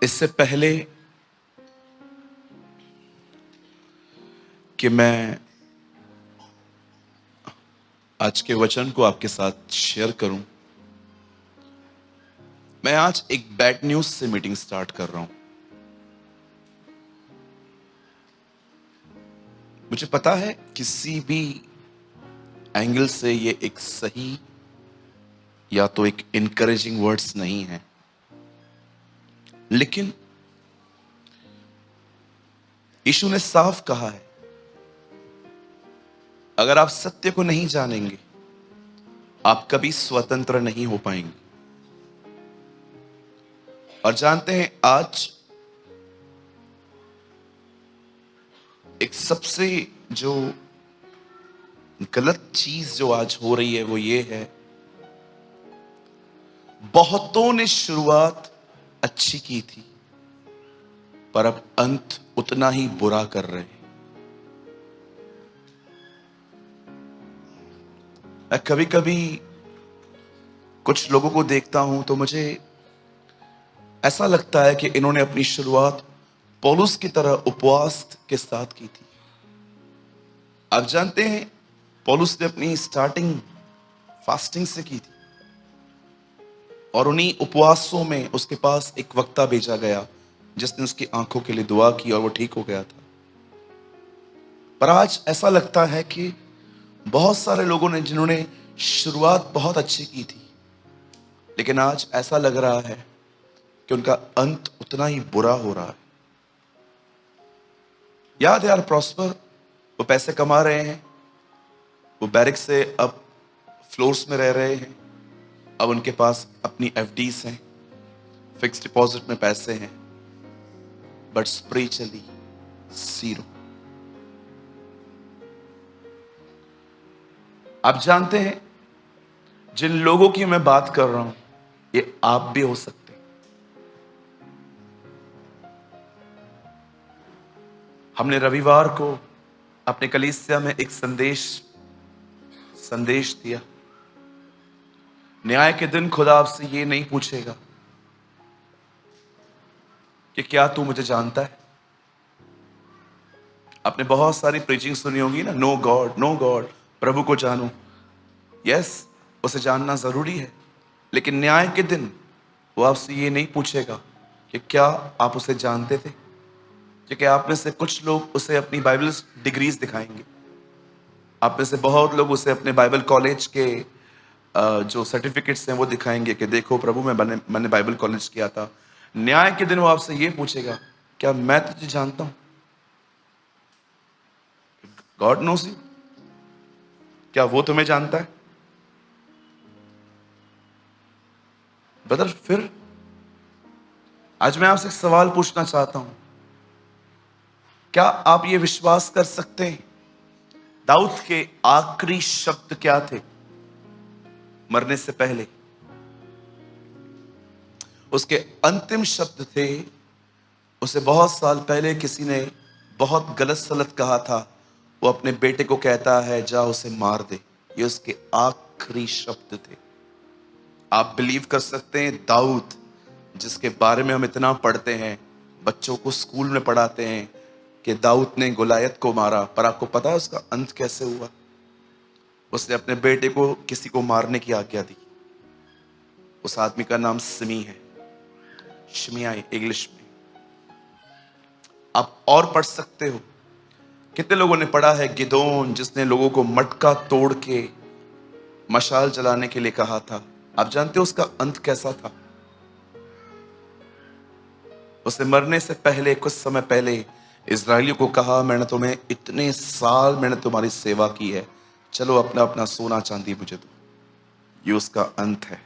इससे पहले कि मैं आज के वचन को आपके साथ शेयर करूं, मैं आज एक बैड न्यूज से मीटिंग स्टार्ट कर रहा हूं। मुझे पता है किसी भी एंगल से ये एक सही या तो एक इनकरेजिंग वर्ड्स नहीं है, लेकिन यीशु ने साफ कहा है, अगर आप सत्य को नहीं जानेंगे आप कभी स्वतंत्र नहीं हो पाएंगे। और जानते हैं, आज एक सबसे जो गलत चीज जो आज हो रही है वो ये है, बहुतों ने शुरुआत अच्छी की थी पर अब अंत उतना ही बुरा कर रहे हैं। मैं कभी कभी कुछ लोगों को देखता हूं तो मुझे ऐसा लगता है कि इन्होंने अपनी शुरुआत पौलुस की तरह उपवास के साथ की थी। आप जानते हैं, पौलुस ने अपनी स्टार्टिंग फास्टिंग से की थी और उन्हीं उपवासों में उसके पास एक वक्ता भेजा गया जिसने उसकी आंखों के लिए दुआ की और वो ठीक हो गया था। पर आज ऐसा लगता है कि बहुत सारे लोगों ने जिन्होंने शुरुआत बहुत अच्छी की थी, लेकिन आज ऐसा लग रहा है कि उनका अंत उतना ही बुरा हो रहा है। याद है यार, प्रॉस्पर वो पैसे कमा रहे हैं, वो बैरिक से अब फ्लोर्स में रह रहे हैं, अब उनके पास अपनी एफडीज हैं, फिक्स डिपॉजिट में पैसे हैं, बट स्पिरिचुअली जीरो। आप जानते हैं, जिन लोगों की मैं बात कर रहा हूं ये आप भी हो सकते हैं। हमने रविवार को अपने कलीसिया में एक संदेश दिया। न्याय के दिन खुदा आपसे ये नहीं पूछेगा कि क्या तू मुझे जानता है। आपने बहुत सारी प्रीचिंग सुनी होगी ना, नो गॉड नो गॉड, प्रभु को जानो। यस, उसे जानना जरूरी है, लेकिन न्याय के दिन वो आपसे ये नहीं पूछेगा कि क्या आप उसे जानते थे। क्योंकि आप में से कुछ लोग उसे अपनी बाइबल डिग्रीज दिखाएंगे, आप में से बहुत लोग उसे अपने बाइबल कॉलेज के जो सर्टिफिकेट्स हैं वो दिखाएंगे कि देखो प्रभु, मैंने बाइबल कॉलेज किया था। न्याय के दिन वो आपसे ये पूछेगा, क्या मैं तुझे जानता हूं? गॉड नोस यू, क्या वो तुम्हें जानता है? ब्रदर, फिर आज मैं आपसे एक सवाल पूछना चाहता हूं, क्या आप ये विश्वास कर सकते हैं दाऊद के आखिरी शब्द क्या थे मरने से पहले? उसके अंतिम शब्द थे, उसे बहुत साल पहले किसी ने बहुत गलत सलत कहा था, वो अपने बेटे को कहता है जा उसे मार दे। ये उसके आखिरी शब्द थे। आप बिलीव कर सकते हैं, दाऊद जिसके बारे में हम इतना पढ़ते हैं, बच्चों को स्कूल में पढ़ाते हैं कि दाऊद ने गोलायत को मारा, पर आपको पता है उसका अंत कैसे हुआ? उसने अपने बेटे को किसी को मारने की आज्ञा दी। उस आदमी का नाम सिमी है, शिमियाई इंग्लिश में। आप और पढ़ सकते हो, कितने लोगों ने पढ़ा है गिदोन, जिसने लोगों को मटका तोड़ के मशाल जलाने के लिए कहा था। आप जानते हो उसका अंत कैसा था? उसे मरने से पहले, कुछ समय पहले इजरायलियों को कहा, मैंने तुम्हें इतने साल मैंने तुम्हारी सेवा की है, चलो अपना अपना सोना चांदी मुझे दो। ये उसका अंत है।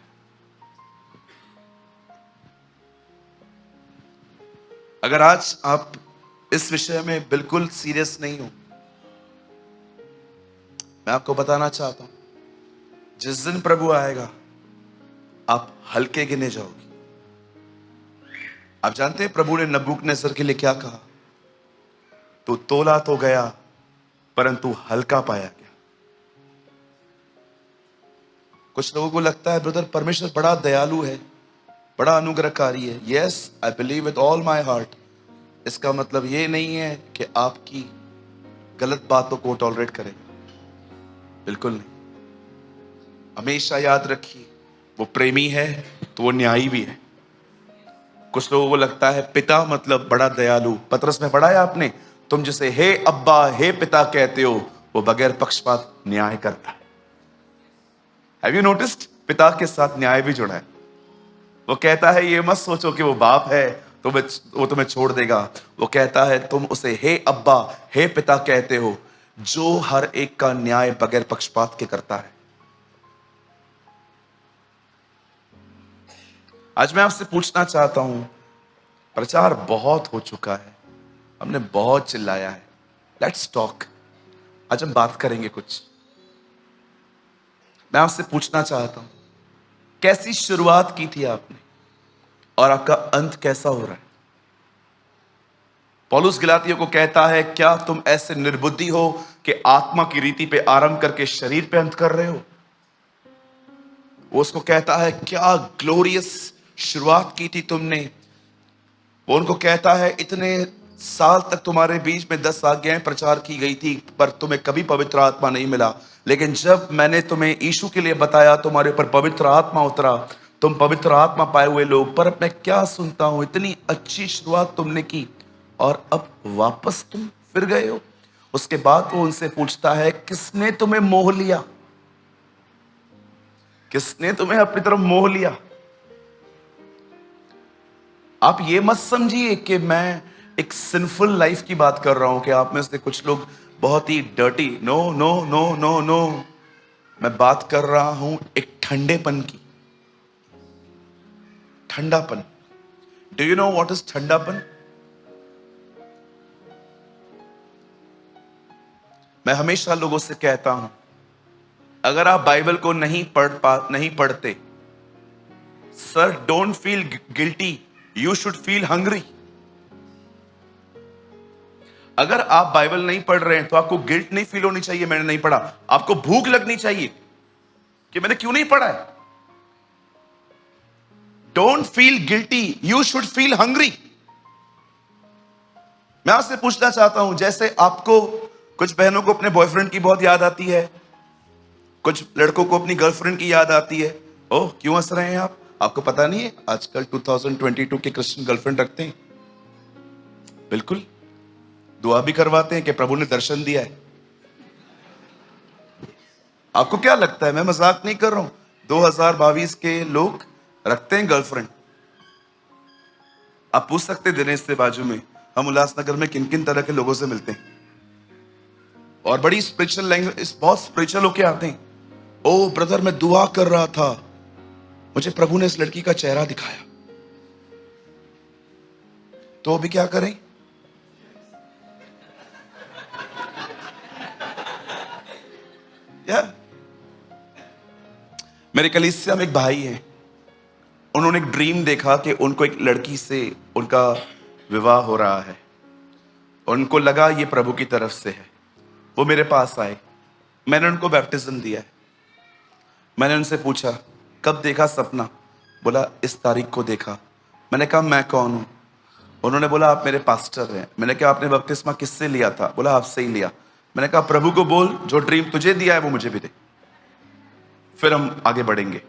अगर आज आप इस विषय में बिल्कुल सीरियस नहीं हो, मैं आपको बताना चाहता हूं, जिस दिन प्रभु आएगा आप हल्के गिने जाओगे। आप जानते हैं प्रभु ने नबूकदनेस्सर के लिए क्या कहा? तो तोला तो गया परंतु हल्का पाया गया। कुछ लोगों को लगता है ब्रदर परमेश्वर बड़ा दयालु है, बड़ा अनुग्रहकारी है। Yes, I believe with all my heart. इसका मतलब ये नहीं है कि आपकी गलत बातों को टॉलरेट करें, बिल्कुल नहीं। हमेशा याद रखिए, वो प्रेमी है तो वो न्यायी भी है। कुछ लोगों को लगता है पिता मतलब बड़ा दयालु। पतरस में पढ़ा है आपने, तुम जिसे हे अब्बा हे पिता कहते हो, वो बगैर पक्षपात न्याय करता है। Have you noticed? पिता के साथ न्याय भी जुड़ा है। वो कहता है ये मत सोचो कि वो बाप है तो वो तुम्हें छोड़ देगा। वो कहता है तुम उसे हे अब्बा हे पिता कहते हो, जो हर एक का न्याय बगैर पक्षपात के करता है। आज मैं आपसे पूछना चाहता हूं, प्रचार बहुत हो चुका है, हमने बहुत चिल्लाया है, लेट्स टॉक। आज हम बात करेंगे कुछ। मैं आपसे पूछना चाहता हूं, कैसी शुरुआत की थी आपने और आपका अंत कैसा हो रहा है? पौलुस गलातियों को कहता है, क्या तुम ऐसे निर्बुद्धि हो कि आत्मा की रीति पे आरंभ करके शरीर पे अंत कर रहे हो? वो उसको कहता है, क्या ग्लोरियस शुरुआत की थी तुमने। वो उनको कहता है, इतने साल तक तुम्हारे बीच में 10 आज्ञाएं प्रचार की गई थी, पर तुम्हें कभी पवित्र आत्मा नहीं मिला। लेकिन जब मैंने तुम्हें यीशु के लिए बताया, तुम्हारे ऊपर पवित्र आत्मा उतरा, तुम पवित्र आत्मा पाए हुए लोग। पर मैं क्या सुनता हूं, इतनी अच्छी शुरुआत तुमने की और अब वापस तुम फिर गए हो। उसके बाद वो उनसे पूछता है, किसने तुम्हें मोह लिया? किसने तुम्हें अपनी तरफ मोह लिया? आप ये मत समझिए कि मैं एक सिंफुल लाइफ की बात कर रहा हूं, कि आप में से कुछ लोग बहुत ही dirty. No no no no no, मैं बात कर रहा हूं एक ठंडेपन की। ठंडापन। Do you know what is ठंडापन? मैं हमेशा लोगों से कहता हूं, अगर आप बाइबल को नहीं पढ़ते, sir don't feel guilty, you should feel hungry. अगर आप बाइबल नहीं पढ़ रहे हैं तो आपको गिल्ट नहीं फील होनी चाहिए मैंने नहीं पढ़ा। आपको भूख लगनी चाहिए कि मैंने क्यों नहीं पढ़ा है। Don't feel guilty, you should feel hungry. मैं आपसे पूछना चाहता हूं, जैसे आपको कुछ बहनों को अपने बॉयफ्रेंड की बहुत याद आती है, कुछ लड़कों को अपनी गर्लफ्रेंड की याद आती है। ओह, क्यों हंस रहे हैं आप? आपको पता नहीं है आजकल 2022 के क्रिश्चियन गर्लफ्रेंड रखते हैं। बिल्कुल, दुआ भी करवाते हैं कि प्रभु ने दर्शन दिया है। आपको क्या लगता है? मैं मजाक नहीं कर रहा हूं। 2022 के लोग रखते हैं गर्लफ्रेंड। आप पूछ सकते दिनेश से बाजू में, हम उल्लासनगर में किन किन तरह के लोगों से मिलते हैं, और बड़ी स्पिरिचुअल लैंग्वेज, बहुत स्पिरिचुअल होके आते हैं। ओ ब्रदर, मैं दुआ कर रहा था, मुझे प्रभु ने इस लड़की का चेहरा दिखाया। तो अभी क्या करें? या मेरे कलीसिया में एक भाई हैं, उन्होंने एक ड्रीम देखा कि उनको एक लड़की से उनका विवाह हो रहा है। उनको लगा ये प्रभु की तरफ से है। वो मेरे पास आए, मैंने उनको बैप्टिज्म दिया है। मैंने उनसे पूछा, कब देखा सपना? बोला इस तारीख को देखा। मैंने कहा मैं कौन हूं? उन्होंने बोला आप मेरे पास्टर हैं। मैंने कहा आपने बपतिस्मा किससे लिया था? बोला आपसे ही लिया। मैंने कहा प्रभु को बोल, जो ड्रीम तुझे दिया है वो मुझे भी दे, फिर हम आगे बढ़ेंगे।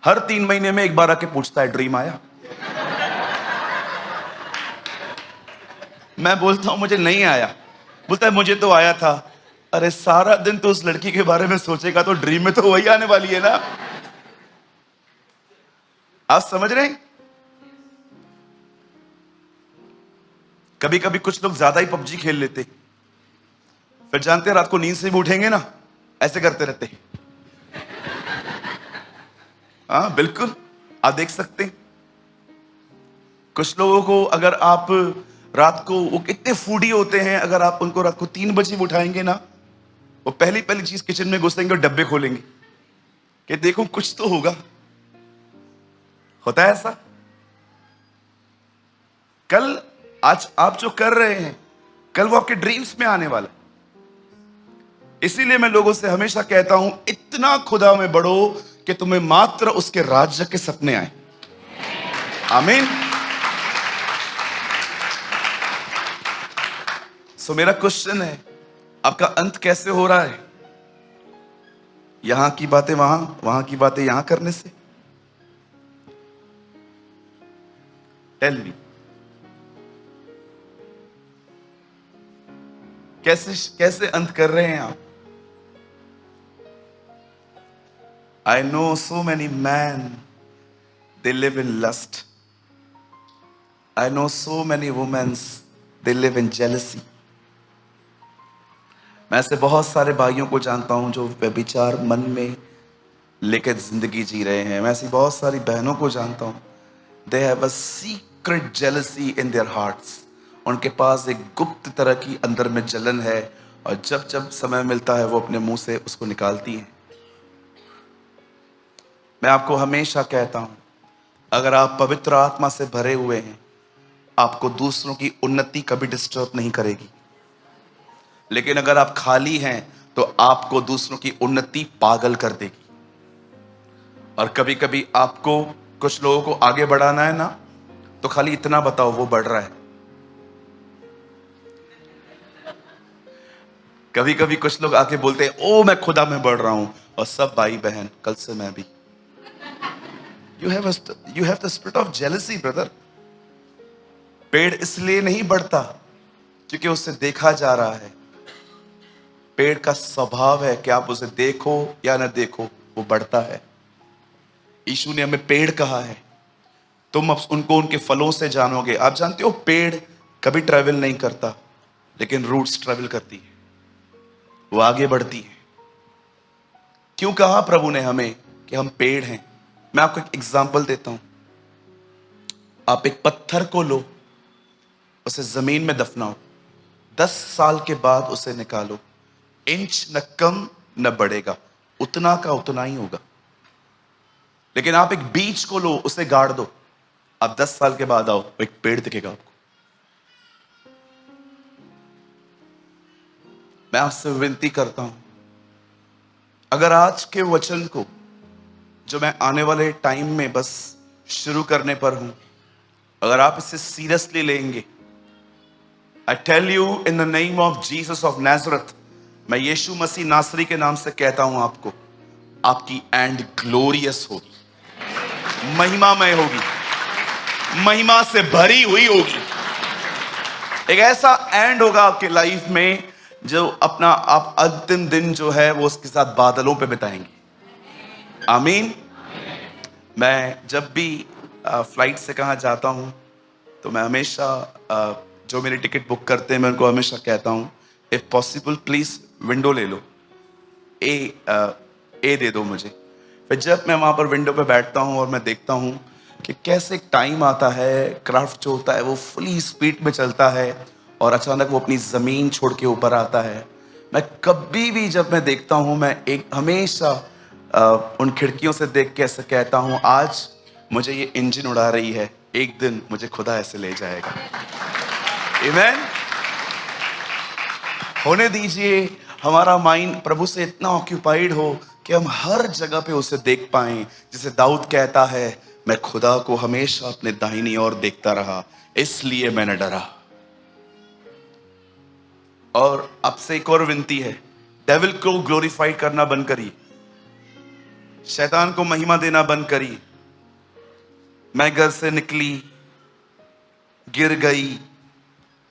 हर 3 महीने में एक बार आके पूछता है ड्रीम आया? मैं बोलता हूं मुझे नहीं आया। बोलता है मुझे तो आया था। अरे सारा दिन तो उस लड़की के बारे में सोचेगा तो ड्रीम में तो वही आने वाली है ना। आप समझ रहे हैं? कभी कभी कुछ लोग ज्यादा ही पबजी खेल लेते, फिर जानते हैं रात को नींद से भी उठेंगे ना, ऐसे करते रहते। हाँ बिल्कुल, आप देख सकते हैं कुछ लोगों को, अगर आप रात को, वो कितने फूडी होते हैं, अगर आप उनको रात को 3 बजे भी उठाएंगे ना, वो पहली चीज किचन में घुसेंगे और डब्बे खोलेंगे कि देखो कुछ तो होगा। होता है ऐसा? कल, आज आप जो कर रहे हैं, कल वो आपके ड्रीम्स में आने वाला है। इसीलिए मैं लोगों से हमेशा कहता हूं, इतना खुदा में बढ़ो कि तुम्हें मात्र उसके राज्य के सपने आए। आमीन। सो मेरा क्वेश्चन है, आपका अंत कैसे हो रहा है? यहां की बातें वहां, वहां की बातें यहां करने से? टेल मी, कैसे कैसे अंत कर रहे हैं आप? I know so many man, they live in lust. I know so many women, they live in jealousy. मैं ऐसे बहुत सारे भाइयों को जानता हूं जो व्यभिचार मन में लेकर जिंदगी जी रहे हैं। मैं ऐसी बहुत सारी बहनों को जानता हूं, they have a secret jealousy in their hearts. उनके पास एक गुप्त तरह की अंदर में जलन है, और जब जब समय मिलता है वो अपने मुंह से उसको निकालती हैं। मैं आपको हमेशा कहता हूं, अगर आप पवित्र आत्मा से भरे हुए हैं, आपको दूसरों की उन्नति कभी डिस्टर्ब नहीं करेगी। लेकिन अगर आप खाली हैं तो आपको दूसरों की उन्नति पागल कर देगी। और कभी कभी आपको कुछ लोगों को आगे बढ़ाना है ना, तो खाली इतना बताओ वो बढ़ रहा है। कभी कभी कुछ लोग आके बोलते हैं, ओ मैं खुदा में बढ़ रहा हूं, और सब भाई बहन कल से मैं भी। You have the spirit of jealousy, brother. पेड़ इसलिए नहीं बढ़ता क्योंकि उसे देखा जा रहा है। पेड़ का स्वभाव है कि आप उसे देखो या न देखो, वो बढ़ता है। यीशु ने हमें पेड़ कहा है, तुम अब उनको उनके फलों से जानोगे। आप जानते हो पेड़ कभी ट्रैवल नहीं करता, लेकिन रूट्स ट्रैवल करती है, वो आगे बढ़ती है। क्यों कहा प्रभु ने हमें कि हम पेड़ हैं? मैं आपको एक एग्जांपल देता हूं। आप एक पत्थर को लो, उसे जमीन में दफनाओ, 10 साल के बाद उसे निकालो, इंच न कम न बढ़ेगा, उतना का उतना ही होगा। लेकिन आप एक बीज को लो, उसे गाड़ दो, आप 10 साल के बाद आओ, एक पेड़ दिखेगा आपको। मैं आपसे विनती करता हूं, अगर आज के वचन को जो मैं आने वाले टाइम में बस शुरू करने पर हूं, अगर आप इसे सीरियसली लेंगे, I tell you in the name of Jesus of Nazareth, मैं यीशु मसीह नासरी के नाम से कहता हूं आपको, आपकी एंड ग्लोरियस होगी, महिमामय होगी, महिमा से भरी हुई होगी। एक ऐसा एंड होगा आपके लाइफ में जो अपना आप अंतिम दिन जो है वो उसके साथ बादलों पे बिताएंगे। आमीन। मैं जब भी फ्लाइट से कहाँ जाता हूँ तो मैं हमेशा जो मेरी टिकट बुक करते हैं मैं उनको हमेशा कहता हूँ, इफ पॉसिबल प्लीज विंडो ले लो, ए दे दो मुझे। फिर जब मैं वहाँ पर विंडो पे बैठता हूँ और मैं देखता हूँ कि कैसे एक टाइम आता है, क्राफ्ट जो होता है वो फुली स्पीड में चलता है और अचानक वो अपनी ज़मीन छोड़ के ऊपर आता है। मैं कभी भी जब मैं देखता हूँ, मैं एक हमेशा उन खिड़कियों से देख के ऐसे कहता हूँ, आज मुझे ये इंजन उड़ा रही है, एक दिन मुझे खुदा ऐसे ले जाएगा। आमीन। होने दीजिए हमारा माइंड प्रभु से इतना ऑक्यूपाइड हो कि हम हर जगह पे उसे देख पाएं। जैसे दाऊद कहता है, मैं खुदा को हमेशा अपने दाहिनी ओर देखता रहा, इसलिए मैंने डरा। और अब से एक और विनती है, डेविल को ग्लोरीफाइड करना बंद करिए, शैतान को महिमा देना बंद करिए। मैं घर से निकली, गिर गई,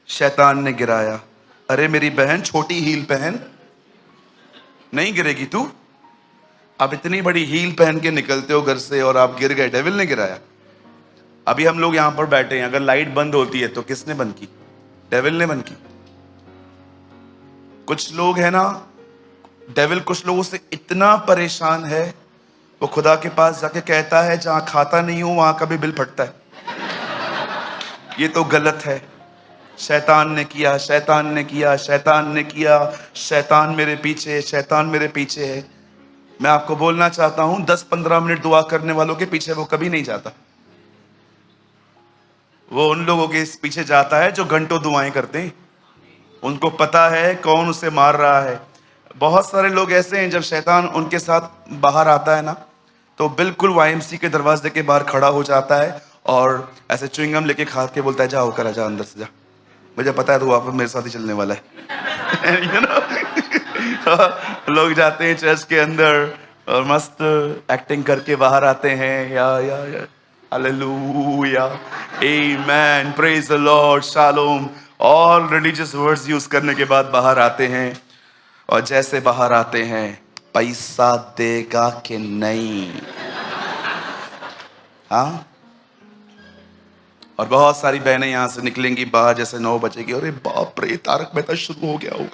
शैतान ने गिराया। अरे मेरी बहन, छोटी हील पहन, नहीं गिरेगी तू। आप इतनी बड़ी हील पहन के निकलते हो घर से और आप गिर गए, डेविल ने गिराया। अभी हम लोग यहां पर बैठे हैं, अगर लाइट बंद होती है तो किसने बंद की? डेविल ने बंद की। कुछ लोग है ना, डेविल कुछ लोगों से इतना परेशान है, वो खुदा के पास जाके कहता है, जहां खाता नहीं हूं वहां का भी बिल फटता है। ये तो गलत है, शैतान ने किया, शैतान ने किया, शैतान ने किया, शैतान मेरे पीछे, शैतान मेरे पीछे है। मैं आपको बोलना चाहता हूं, 10-15 मिनट दुआ करने वालों के पीछे वो कभी नहीं जाता। वो उन लोगों के पीछे जाता है जो घंटों दुआएं करते हैं। उनको पता है कौन उसे मार रहा है। बहुत सारे लोग ऐसे हैं, जब शैतान उनके साथ बाहर आता है ना, तो बिल्कुल वाईएमसी के दरवाजे के बाहर खड़ा हो जाता है और ऐसे च्युइंगम लेके खा के बोलता है जाओ करा जा अंदर से जा, मुझे पता है तू वापस मेरे साथ ही चलने वाला है। You know? लोग जाते हैं चर्च के अंदर और मस्त एक्टिंग करके बाहर आते हैं, या hallelujah, amen, praise the Lord, shalom, all religious words use करने के बाद बाहर आते हैं, और जैसे बाहर आते हैं, पैसा देगा कि नहीं? हाँ, और बहुत सारी बहनें यहां से निकलेंगी बाहर जैसे 9 बजेगी, अरे बाप रे तारक मेहता शुरू हो गया होगा।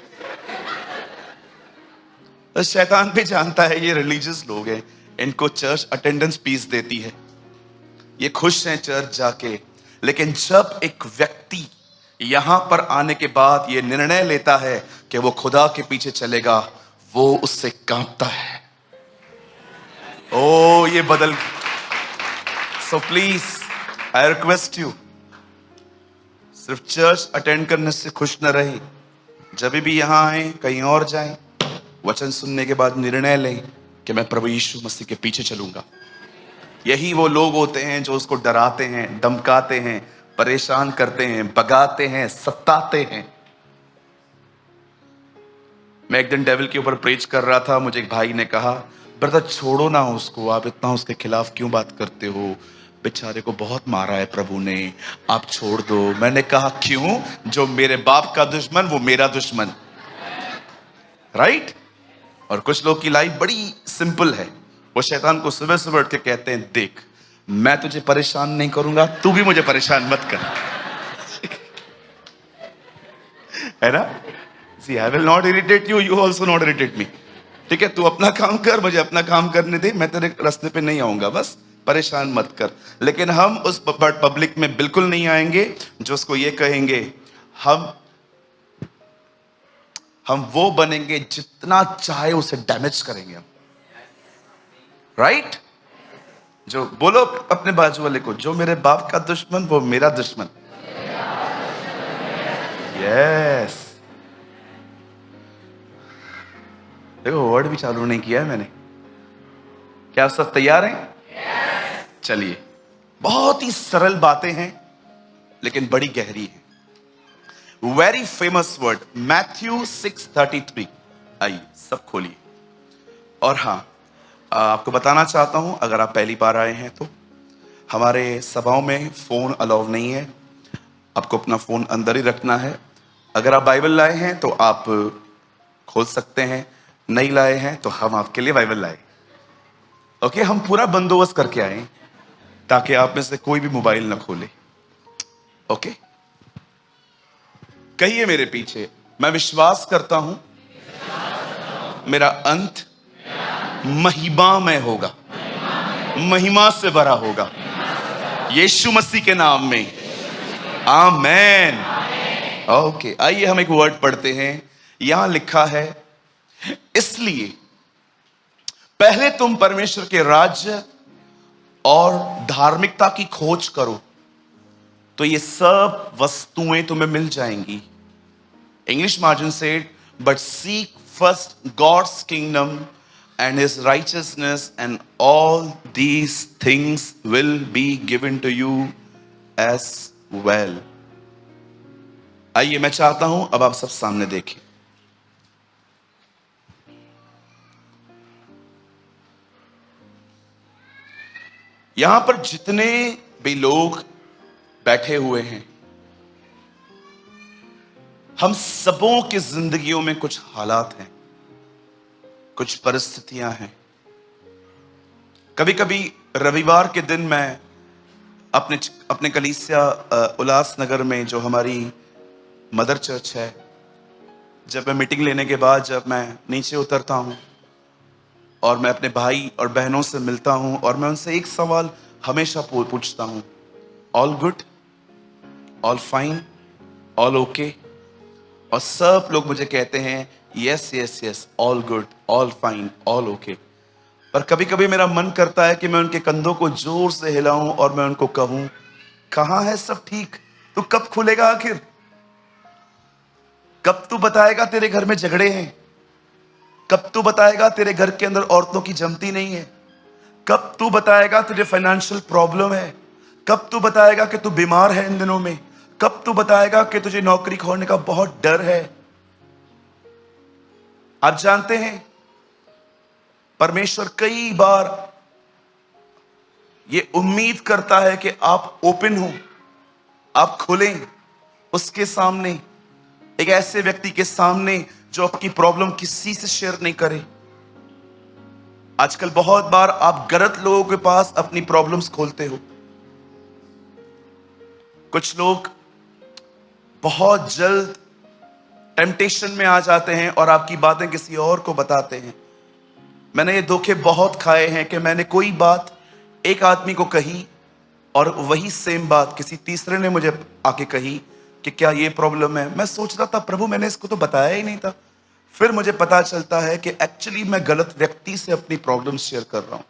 तो शैतान भी जानता है ये रिलीजियस लोग हैं, इनको चर्च अटेंडेंस फीस देती है, ये खुश हैं चर्च जाके। लेकिन जब एक व्यक्ति यहां पर आने के बाद ये निर्णय लेता है कि वो खुदा के पीछे चलेगा, वो उससे कांपता है। ओ ये बदल। So please I request you, सिर्फ चर्च अटेंड करने से खुश न रहे, जब भी यहां आए कहीं और जाएं, वचन सुनने के बाद निर्णय लें कि मैं प्रभु यीशु मसीह के पीछे चलूंगा। यही वो लोग होते हैं जो उसको डराते हैं, धमकाते हैं, परेशान करते हैं, भगाते हैं, सताते हैं। मैं एक दिन डेविल के ऊपर प्रीच कर रहा था, मुझे एक भाई ने कहा, ब्रदर छोड़ो ना उसको, आप इतना उसके खिलाफ क्यों बात करते हो, बेचारे को बहुत मारा है प्रभु ने, आप छोड़ दो। मैंने कहा क्यों? जो मेरे बाप का दुश्मन वो मेरा दुश्मन, राइट? और कुछ लोग की लाइफ बड़ी सिंपल है, वो शैतान को सुबह सुबह उठ के कहते हैं, देख मैं तुझे परेशान नहीं करूंगा, तू भी मुझे परेशान मत कर। है ना? See, I will not irritate you, you also not irritate me. ठीक है, तू अपना काम कर, मुझे अपना काम करने दे, मैं तेरे रास्ते पे नहीं आऊंगा, बस परेशान मत कर। लेकिन हम उस पब्लिक में बिल्कुल नहीं आएंगे जो उसको ये कहेंगे, हम वो बनेंगे जितना चाहे उसे डैमेज करेंगे हम, राइट? जो बोलो अपने बाजू वाले को, जो मेरे बाप का दुश्मन वो मेरा दुश्मन। यस, देखो वर्ड भी चालू नहीं किया है मैंने। क्या आप सब तैयार हैं? चलिए, बहुत ही सरल बातें हैं लेकिन बड़ी गहरी है। Very famous word, Matthew 6:33। आइए सब खोलिए। और हाँ, आपको बताना चाहता हूं, अगर आप पहली बार आए हैं तो हमारे सभाओं में फोन अलाउ नहीं है, आपको अपना फोन अंदर ही रखना है। अगर आप बाइबल लाए हैं तो आप खोल सकते हैं, नहीं लाए हैं तो हम आपके लिए बाइबल लाए। ओके, हम पूरा बंदोबस्त करके आए ताकि आप में से कोई भी मोबाइल ना खोले। ओके, कहिए मेरे पीछे, मैं विश्वास करता हूं मेरा अंत महिमा में होगा, महिमा से भरा होगा, यीशु मसीह के नाम में, आमेन। ओके, आइए हम एक वर्ड पढ़ते हैं। यहां लिखा है, इसलिए पहले तुम परमेश्वर के राज्य और धार्मिकता की खोज करो तो ये सब वस्तुएं तुम्हें मिल जाएंगी। English margin said, but seek first God's kingdom and his righteousness and all these things will be given to you as well. आइए, मैं चाहता हूं अब आप सब सामने देखें। यहां पर जितने भी लोग बैठे हुए हैं, हम सबों की जिंदगियों में कुछ हालात हैं, कुछ परिस्थितियां हैं। कभी कभी रविवार के दिन मैं अपने कलीसिया उल्लासनगर में, जो हमारी मदर चर्च है, जब मैं मीटिंग लेने के बाद जब मैं नीचे उतरता हूं और मैं अपने भाई और बहनों से मिलता हूं और मैं उनसे एक सवाल हमेशा पूछता हूं, all good, all fine, all okay? और सब लोग मुझे कहते हैं yes yes yes, all good, all fine, all okay. पर कभी कभी मेरा मन करता है कि मैं उनके कंधों को जोर से हिलाऊं और मैं उनको कहूं, कहां है सब ठीक? तू कब खुलेगा आखिर? कब तू बताएगा तेरे घर में झगड़े हैं? कब तू बताएगा तेरे घर के अंदर औरतों की जमती नहीं है? कब तू बताएगा तुझे फाइनेंशियल प्रॉब्लम है? कब तू बताएगा कि तू बीमार है इन दिनों में? कब तू बताएगा कि तुझे नौकरी खोने का बहुत डर है? आप जानते हैं, परमेश्वर कई बार ये उम्मीद करता है कि आप ओपन हो, आप खुलें उसके सामने, एक ऐसे व्यक्ति के सामने जो अपनी प्रॉब्लम किसी से शेयर नहीं करे। आजकल बहुत बार आप गलत लोगों के पास अपनी प्रॉब्लम्स खोलते हो। कुछ लोग बहुत जल्द टेम्पटेशन में आ जाते हैं और आपकी बातें किसी और को बताते हैं। मैंने ये धोखे बहुत खाए हैं कि मैंने कोई बात एक आदमी को कही और वही सेम बात किसी तीसरे ने मुझे आके कही कि क्या ये प्रॉब्लम है। मैं सोच रहा था प्रभु मैंने इसको तो बताया ही नहीं था। फिर मुझे पता चलता है कि एक्चुअली मैं गलत व्यक्ति से अपनी प्रॉब्लम शेयर कर रहा हूं,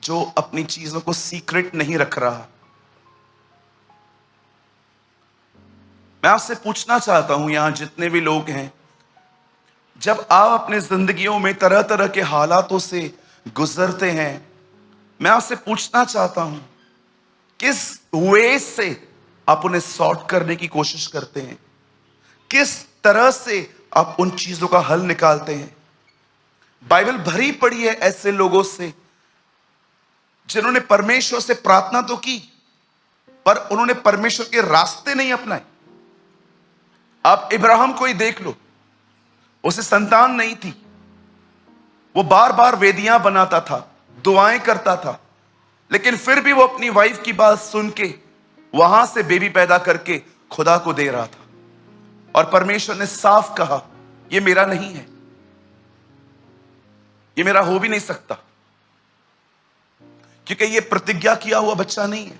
जो अपनी चीजों को सीक्रेट नहीं रख रहा। मैं आपसे पूछना चाहता हूं, यहां जितने भी लोग हैं, जब आप अपने जिंदगियों में तरह तरह के हालातों से गुजरते हैं, मैं आपसे पूछना चाहता हूं किस वे से आप उन्हें सॉर्ट करने की कोशिश करते हैं, किस तरह से आप उन चीजों का हल निकालते हैं। बाइबल भरी पड़ी है ऐसे लोगों से जिन्होंने परमेश्वर से प्रार्थना तो की पर उन्होंने परमेश्वर के रास्ते नहीं अपनाए। आप इब्राहिम को ही देख लो, उसे संतान नहीं थी, वो बार बार वेदियां बनाता था, दुआएं करता था, लेकिन फिर भी वो अपनी वाइफ की बात सुन के वहां से बेबी पैदा करके खुदा को दे रहा था। और परमेश्वर ने साफ कहा ये मेरा नहीं है, ये मेरा हो भी नहीं सकता, क्योंकि ये प्रतिज्ञा किया हुआ बच्चा नहीं है।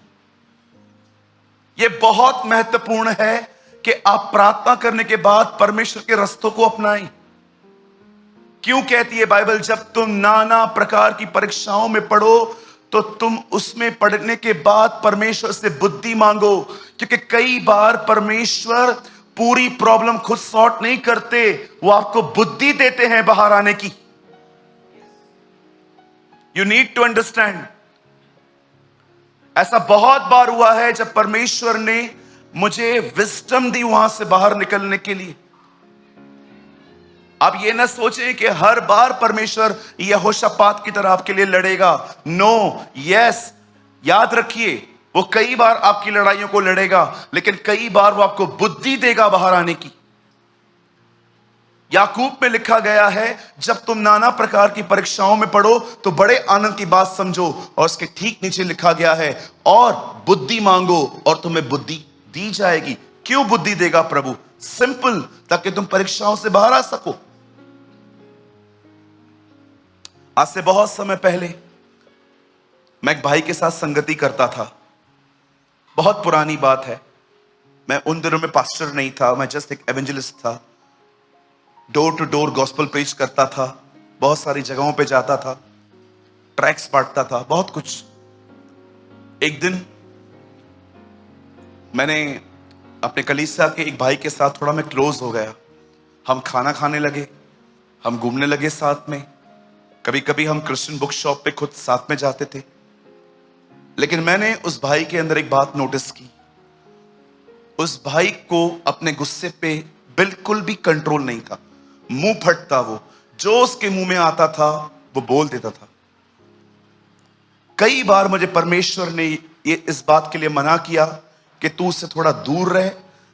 ये बहुत महत्वपूर्ण है कि आप प्रार्थना करने के बाद परमेश्वर के रास्तों को अपनाएं। क्यों कहती है बाइबल, जब तुम नाना प्रकार की परीक्षाओं में पढ़ो तो तुम उसमें पढ़ने के बाद परमेश्वर से बुद्धि मांगो, क्योंकि कई बार परमेश्वर पूरी प्रॉब्लम खुद सॉर्ट नहीं करते, वो आपको बुद्धि देते हैं बाहर आने की। You need to understand. ऐसा बहुत बार हुआ है जब परमेश्वर ने मुझे विजडम दी वहां से बाहर निकलने के लिए। आप ये ना सोचें कि हर बार परमेश्वर यहोशापात की तरह आपके लिए लड़ेगा। नो, यस, याद रखिए वो कई बार आपकी लड़ाइयों को लड़ेगा, लेकिन कई बार वो आपको बुद्धि देगा बाहर आने की। याकूब में लिखा गया है, जब तुम नाना प्रकार की परीक्षाओं में पढ़ो तो बड़े आनंद की बात समझो, और उसके ठीक नीचे लिखा गया है और बुद्धि मांगो और तुम्हें बुद्धि दी जाएगी। क्यों बुद्धि देगा प्रभु? सिंपल, ताकि तुम परीक्षाओं से बाहर आ सको। आज से बहुत समय पहले मैं एक भाई के साथ संगति करता था। बहुत पुरानी बात है, मैं उन दिनों में पास्टर नहीं था, मैं जस्ट एक एवेंजलिस्ट था। Door to door gospel preach करता था, बहुत सारी जगहों पे जाता था, ट्रैक्स बांटता था, बहुत कुछ। एक दिन मैंने अपने कलीसिया के एक भाई के साथ थोड़ा मैं क्लोज हो गया। हम खाना खाने लगे, हम घूमने लगे साथ में, कभी कभी हम क्रिश्चियन बुक शॉप पे खुद साथ में जाते थे। लेकिन मैंने उस भाई के अंदर एक बात नोटिस की, उस भाई को अपने गुस्से पे बिल्कुल भी कंट्रोल नहीं था। मुंह फटता, वो जो उसके मुंह में आता था वो बोल देता था। कई बार मुझे परमेश्वर ने ये इस बात के लिए मना किया कि तू उससे थोड़ा दूर रहे,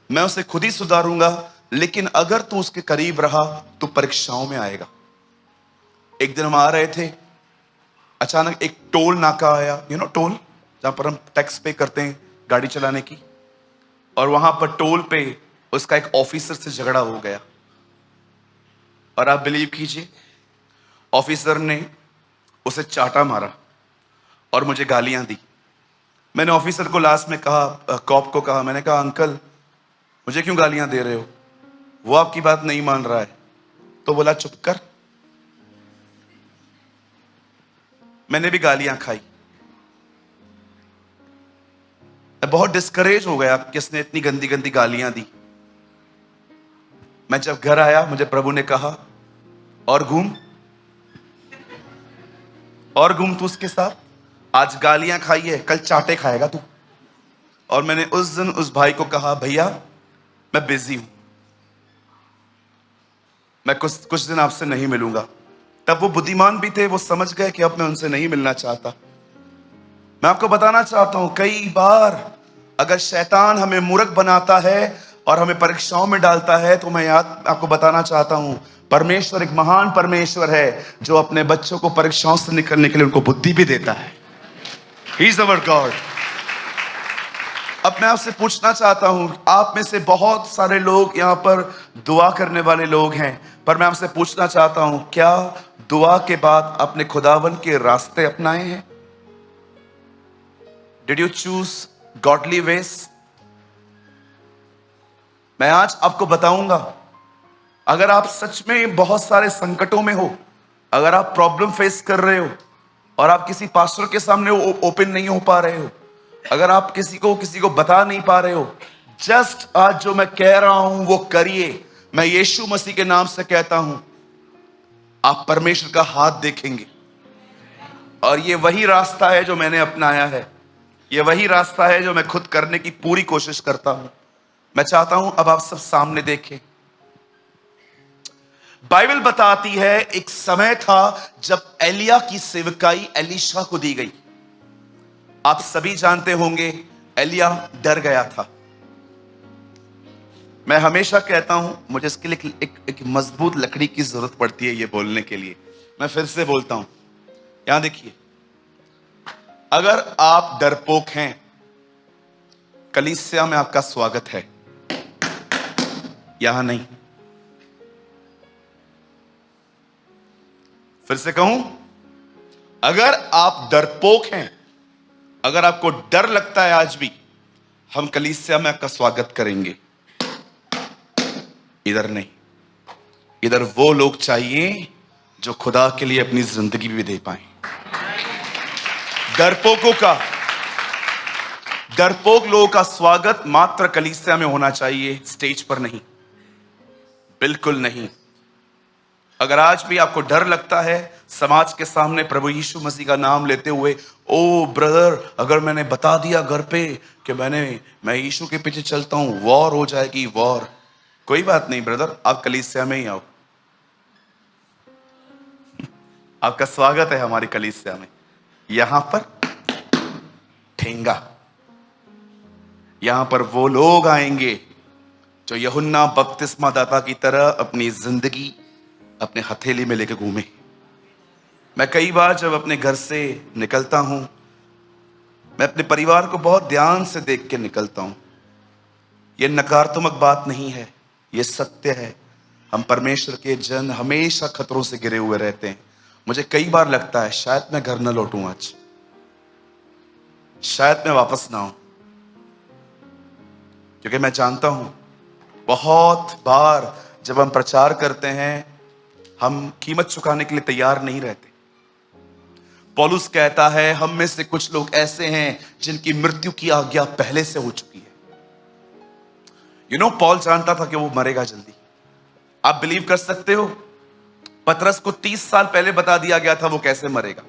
मैं उसे खुद ही सुधारूंगा, लेकिन अगर तू उसके करीब रहा तो परीक्षाओं में आएगा। एक दिन हम आ रहे थे, अचानक एक टोल नाका आया, टोल जहां पर हम टैक्स पे करते हैं गाड़ी चलाने की, और वहां पर टोल पे उसका एक ऑफिसर से झगड़ा हो गया। और आप बिलीव कीजिए, ऑफिसर ने उसे चाटा मारा और मुझे गालियां दी। मैंने ऑफिसर को लास्ट में कहा, कॉप को कहा, मैंने कहा अंकल मुझे क्यों गालियां दे रहे हो, वो आपकी बात नहीं मान रहा है। तो बोला चुप कर। मैंने भी गालियां खाई, मैं बहुत डिस्करेज हो गया, किसने इतनी गंदी गंदी गालियां दी। मैं जब घर आया मुझे प्रभु ने कहा और घूम तू उसके साथ, आज गालियां खाई है, कल चाटे खाएगा तू। और मैंने उस दिन उस भाई को कहा, भैया मैं बिजी हूं, मैं कुछ कुछ दिन आपसे नहीं मिलूंगा। तब वो बुद्धिमान भी थे, वो समझ गए कि अब मैं उनसे नहीं मिलना चाहता। मैं आपको बताना चाहता हूं, कई बार अगर शैतान हमें मूर्ख बनाता है और हमें परीक्षाओं में डालता है, तो मैं आपको बताना चाहता हूं, परमेश्वर एक महान परमेश्वर है जो अपने बच्चों को परीक्षाओं से निकलने के लिए उनको बुद्धि भी देता है। He is our God. अब मैं आपसे पूछना चाहता हूं, आप में से बहुत सारे लोग यहां पर दुआ करने वाले लोग हैं, पर मैं आपसे पूछना चाहता हूं, क्या दुआ के बाद अपने खुदावन के रास्ते अपनाए हैं? Did you choose godly ways? मैं आज आपको बताऊंगा, अगर आप सच में बहुत सारे संकटों में हो, अगर आप प्रॉब्लम फेस कर रहे हो और आप किसी पास्टर के सामने ओपन नहीं हो पा रहे हो, अगर आप किसी को बता नहीं पा रहे हो, जस्ट आज जो मैं कह रहा हूं वो करिए। मैं यीशु मसीह के नाम से कहता हूं, आप परमेश्वर का हाथ देखेंगे। और ये वही रास्ता है जो मैंने अपनाया है, ये वही रास्ता है जो मैं खुद करने की पूरी कोशिश करता हूं। मैं चाहता हूं अब आप सब सामने देखें। बाइबल बताती है, एक समय था जब एलिया की सेवकाई एलीशा को दी गई। आप सभी जानते होंगे, एलिया डर गया था। मैं हमेशा कहता हूं, मुझे इसके लिए एक मजबूत लकड़ी की जरूरत पड़ती है ये बोलने के लिए। मैं फिर से बोलता हूं, यहां देखिए, अगर आप डरपोक हैं, कलीसिया में आपका स्वागत है, यहां नहीं। फिर से कहूं, अगर आप डरपोक हैं, अगर आपको डर लगता है, आज भी हम कलीसिया में आपका स्वागत करेंगे। इधर नहीं, इधर वो लोग चाहिए जो खुदा के लिए अपनी जिंदगी भी दे पाए। डरपोक लोगों का स्वागत मात्र कलीसिया में होना चाहिए, स्टेज पर नहीं, बिल्कुल नहीं। अगर आज भी आपको डर लगता है समाज के सामने प्रभु यीशु मसीह का नाम लेते हुए, ओ ब्रदर, अगर मैंने बता दिया घर पे कि मैं यीशु के पीछे चलता हूं, वॉर हो जाएगी, वॉर। कोई बात नहीं ब्रदर, आप कलीसिया में ही आओ, आपका स्वागत है हमारी कलीसिया में। यहां पर ठेंगा, यहां पर वो लोग आएंगे जो यूहन्ना बपतिस्मा दाता की तरह अपनी जिंदगी अपने हथेली में लेके घूमे। मैं कई बार जब अपने घर से निकलता हूं, मैं अपने परिवार को बहुत ध्यान से देख के निकलता हूं। यह नकारात्मक बात नहीं है, यह सत्य है। हम परमेश्वर के जन हमेशा खतरों से घिरे हुए रहते हैं। मुझे कई बार लगता है शायद मैं घर न लौटूं आज, शायद मैं वापस ना आऊं, क्योंकि मैं जानता हूं बहुत बार जब हम प्रचार करते हैं, हम कीमत चुकाने के लिए तैयार नहीं रहते। पौलुस कहता है, हम में से कुछ लोग ऐसे हैं जिनकी मृत्यु की आज्ञा पहले से हो चुकी है। पौल जानता था कि वो मरेगा जल्दी। आप बिलीव कर सकते हो, पतरस को 30 साल पहले बता दिया गया था वो कैसे मरेगा।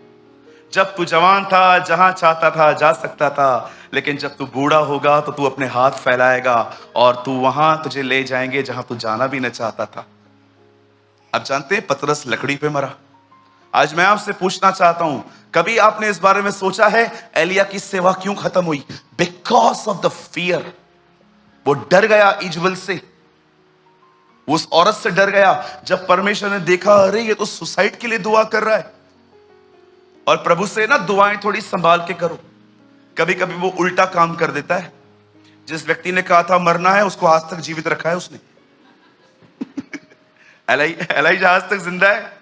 जब तू जवान था, जहां चाहता था जा सकता था, लेकिन जब तू बूढ़ा होगा तो तू अपने हाथ फैलाएगा और तू वहां तुझे ले जाएंगे जहां तू जाना भी न चाहता था। आप जानते हैं पतरस लकड़ी पे मरा। आज मैं आपसे पूछना चाहता हूं, कभी आपने इस बारे में सोचा है एलिया की सेवा क्यों खत्म हुई? Because of the fear. वो डर गया इजबल से, वो उस औरत से डर गया। जब परमेश्वर ने देखा, अरे ये तो सुसाइड के लिए दुआ कर रहा है। और प्रभु से ना दुआएं थोड़ी संभाल के करो, कभी कभी वो उल्टा काम कर देता है। जिस व्यक्ति ने कहा था मरना है, उसको आज तक जीवित रखा है उसने। एलाइजा आज तक जिंदा है।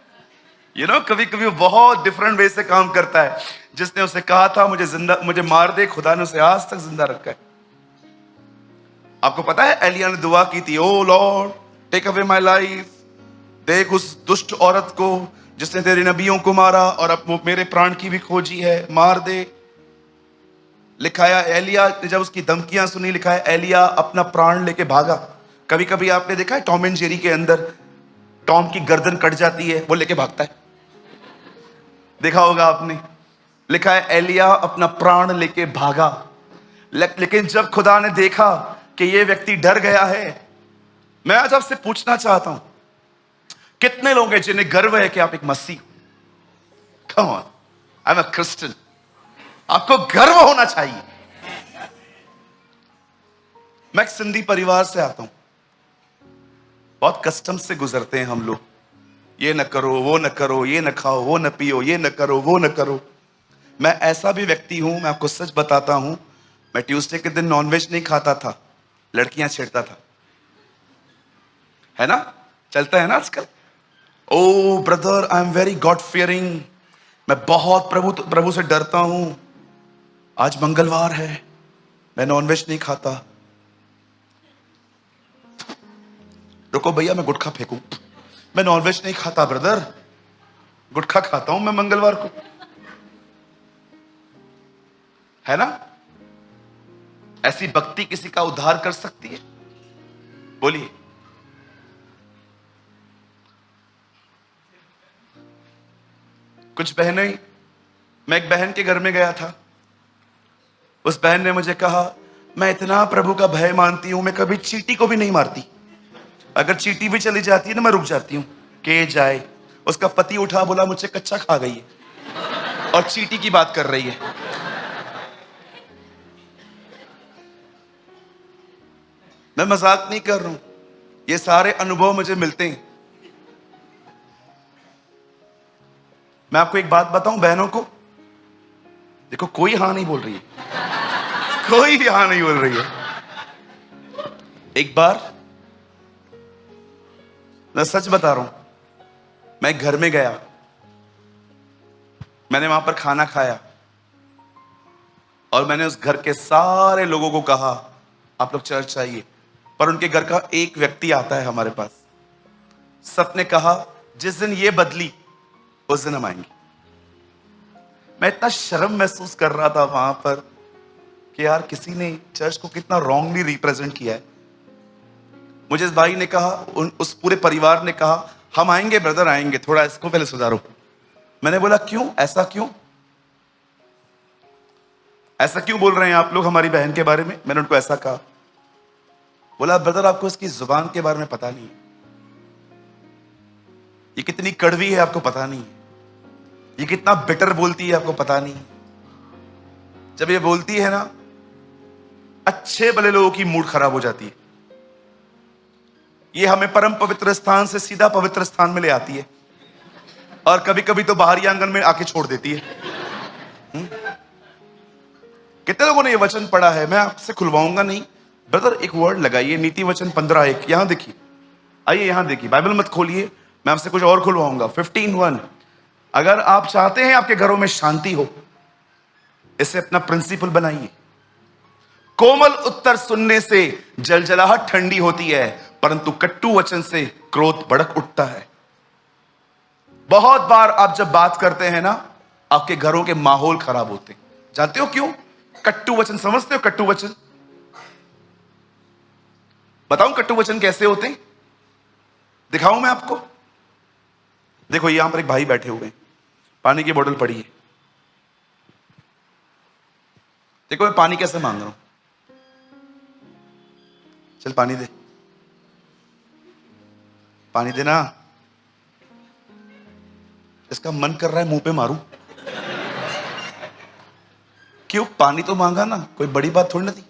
कभी कभी वो बहुत डिफरेंट वे से काम करता है। जिसने उसे कहा था मुझे मार दे, खुदा ने उसे आज तक जिंदा रखा है। आपको पता है एलिया ने दुआ की थी, oh Lord take away my life. देख उस दुष्ट औरत को जिसने तेरे नबियों को मारा और अब मेरे प्राण की भी खोजी है, मार दे। लिखा है एलिया ने जब उसकी धमकियां सुनी, लिखा है एलिया अपना प्राण लेके भागा। कभी कभी आपने देखा है टॉम एंड जेरी के अंदर टॉम की गर्दन कट जाती है, वो लेके भागता है, देखा होगा आपने। लिखा है एलिया अपना प्राण लेके भागा। लेकिन जब खुदा ने देखा कि ये व्यक्ति डर गया है, मैं आज आपसे पूछना चाहता हूं, कितने लोग हैं जिन्हें गर्व है कि आप एक मसीह? Come on, I am a Christian. आपको गर्व होना चाहिए। मैं एक सिंधी परिवार से आता हूं, बहुत कस्टम से गुजरते हैं हम लोग। ये न करो, वो न करो, ये न खाओ, वो न पियो, ये न करो, वो न करो। मैं ऐसा भी व्यक्ति हूं, मैं आपको सच बताता हूं, मैं ट्यूसडे के दिन नॉनवेज नहीं खाता था, लड़कियां छेड़ता था। है ना, चलता है ना आजकल। Oh brother, I am very God fearing. मैं बहुत प्रभु से डरता हूं। आज मंगलवार है, मैं नॉनवेज नहीं खाता। रुको भैया, मैं गुटखा फेंकूं। मैं नॉनवेज नहीं खाता ब्रदर, गुटखा खाता हूं मैं मंगलवार को। है ना, ऐसी भक्ति किसी का उद्धार कर सकती है? बोलिए। कुछ बहनें, मैं एक बहन के घर में गया था, उस बहन ने मुझे कहा, मैं इतना प्रभु का भय मानती हूं, मैं कभी चींटी को भी नहीं मारती। अगर चींटी भी चली जाती है ना, मैं रुक जाती हूं के जाए। उसका पति उठा, बोला मुझसे कच्चा खा गई है और चींटी की बात कर रही है। मैं मजाक नहीं कर रहा हूं, ये सारे अनुभव मुझे मिलते हैं। मैं आपको एक बात बताऊं बहनों को, देखो कोई हां नहीं बोल रही है, कोई भी हां नहीं बोल रही है। एक बार, मैं सच बता रहा हूं, मैं घर में गया, मैंने वहां पर खाना खाया और मैंने उस घर के सारे लोगों को कहा आप लोग चर्च आइए। पर उनके घर का एक व्यक्ति आता है हमारे पास। सबने कहा जिस दिन ये बदली उस दिन हम आएंगे। मैं इतना शर्म महसूस कर रहा था वहां पर कि यार किसी ने चर्च को कितना रॉन्गली रिप्रेजेंट किया है। मुझे इस भाई ने कहा, उस पूरे परिवार ने कहा हम आएंगे ब्रदर आएंगे, थोड़ा इसको पहले सुधारो। मैंने बोला क्यों, ऐसा क्यों, ऐसा क्यों बोल रहे हैं आप लोग हमारी बहन के बारे में? मैंने उनको ऐसा कहा। बोला ब्रदर आपको इसकी जुबान के बारे में पता नहीं है, ये कितनी कड़वी है आपको पता नहीं है, ये कितना बिटर बोलती है आपको पता नहीं है। जब ये बोलती है ना, अच्छे भले लोगों की मूड खराब हो जाती है। ये हमें परम पवित्र स्थान से सीधा पवित्र स्थान में ले आती है और कभी कभी तो बाहरी आंगन में आके छोड़ देती है। कितने लोगों ने ये वचन पढ़ा है? मैं आपसे खुलवाऊंगा नहीं ब्रदर, एक वर्ड लगाइए, नीति वचन 15:1, यहां देखिए, आइए यहां देखिए, बाइबल मत खोलिए, मैं आपसे कुछ और खुलवाऊंगा। 15:1, अगर आप चाहते हैं आपके घरों में शांति हो, इसे अपना प्रिंसिपल बनाइए। कोमल उत्तर सुनने से जलजलाहट ठंडी होती है, परंतु कट्टू वचन से क्रोध भड़क उठता है। बहुत बार आप जब बात करते हैं ना, आपके घरों के माहौल खराब होते हैं। जानते हो क्यों? कट्टू वचन, समझते हो कट्टू वचन? बताऊं कट्टू वचन कैसे होते हैं? दिखाऊं मैं आपको? देखो यहां पर एक भाई बैठे हुए हैं, पानी की बोतल पड़ी है। देखो मैं पानी कैसे मांग रहा हूं, चल पानी दे, पानी देना। इसका मन कर रहा है मुंह पे मारूं। क्यों? पानी तो मांगा ना, कोई बड़ी बात थोड़ी ना थी।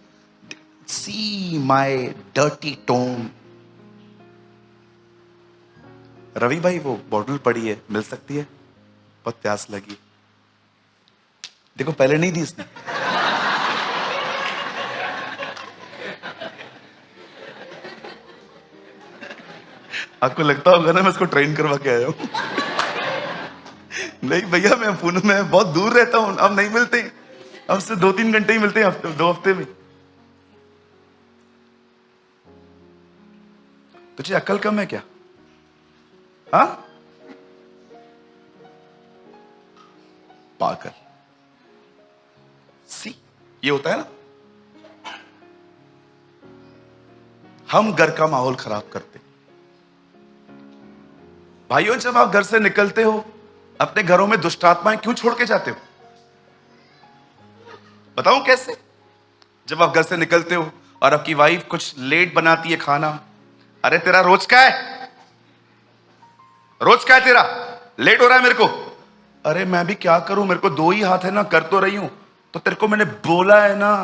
सी माई डर्टी टोन। रवि भाई वो बॉटल पड़ी है, मिल सकती है? बहुत प्यास लगी। देखो पहले नहीं दी इसने। आपको लगता होगा ना मैं इसको ट्रेन करवा के आया हूं। नहीं भैया, मैं पुणे में बहुत दूर रहता हूं, अब नहीं मिलते, अब से 2-3 घंटे ही मिलते हैं 2 हफ्ते में। तुझे अक्ल कम है क्या? हाँ, पागल। सी, ये होता है ना, हम घर का माहौल खराब करते। भाइयों, जब आप घर से निकलते हो, अपने घरों में दुष्ट आत्माएं क्यों छोड़ के जाते हो? बताऊं कैसे? जब आप घर से निकलते हो और आपकी वाइफ कुछ लेट बनाती है खाना, अरे तेरा रोज का है, रोज का है तेरा, लेट हो रहा है मेरे को। अरे मैं भी क्या करूं, मेरे को दो ही हाथ है ना, कर तो रही हूं। तो तेरे को मैंने बोला है ना,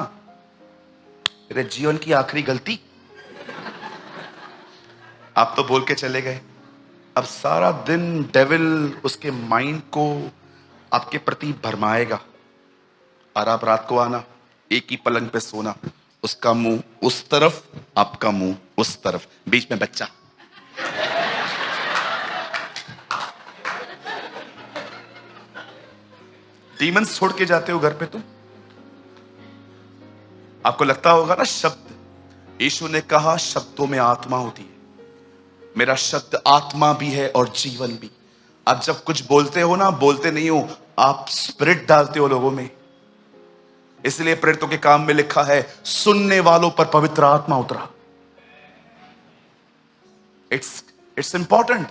तेरे जीवन की आखिरी गलती। आप तो बोल के चले गए। अब सारा दिन डेविल उसके माइंड को आपके प्रति भरमाएगा, और आप रात को आना, एक ही पलंग पे सोना, उसका मुंह उस तरफ, आपका मुंह उस तरफ, बीच में बच्चा। डीमंस छोड़ के जाते हो घर पे तुम। आपको लगता होगा ना, शब्द, यीशु ने कहा शब्दों में आत्मा होती है। मेरा शब्द आत्मा भी है और जीवन भी। आप जब कुछ बोलते हो ना, बोलते नहीं हो, आप स्पिरिट डालते हो लोगों में। इसलिए प्रेरितों के काम में लिखा है, सुनने वालों पर पवित्र आत्मा उतरा। It's important.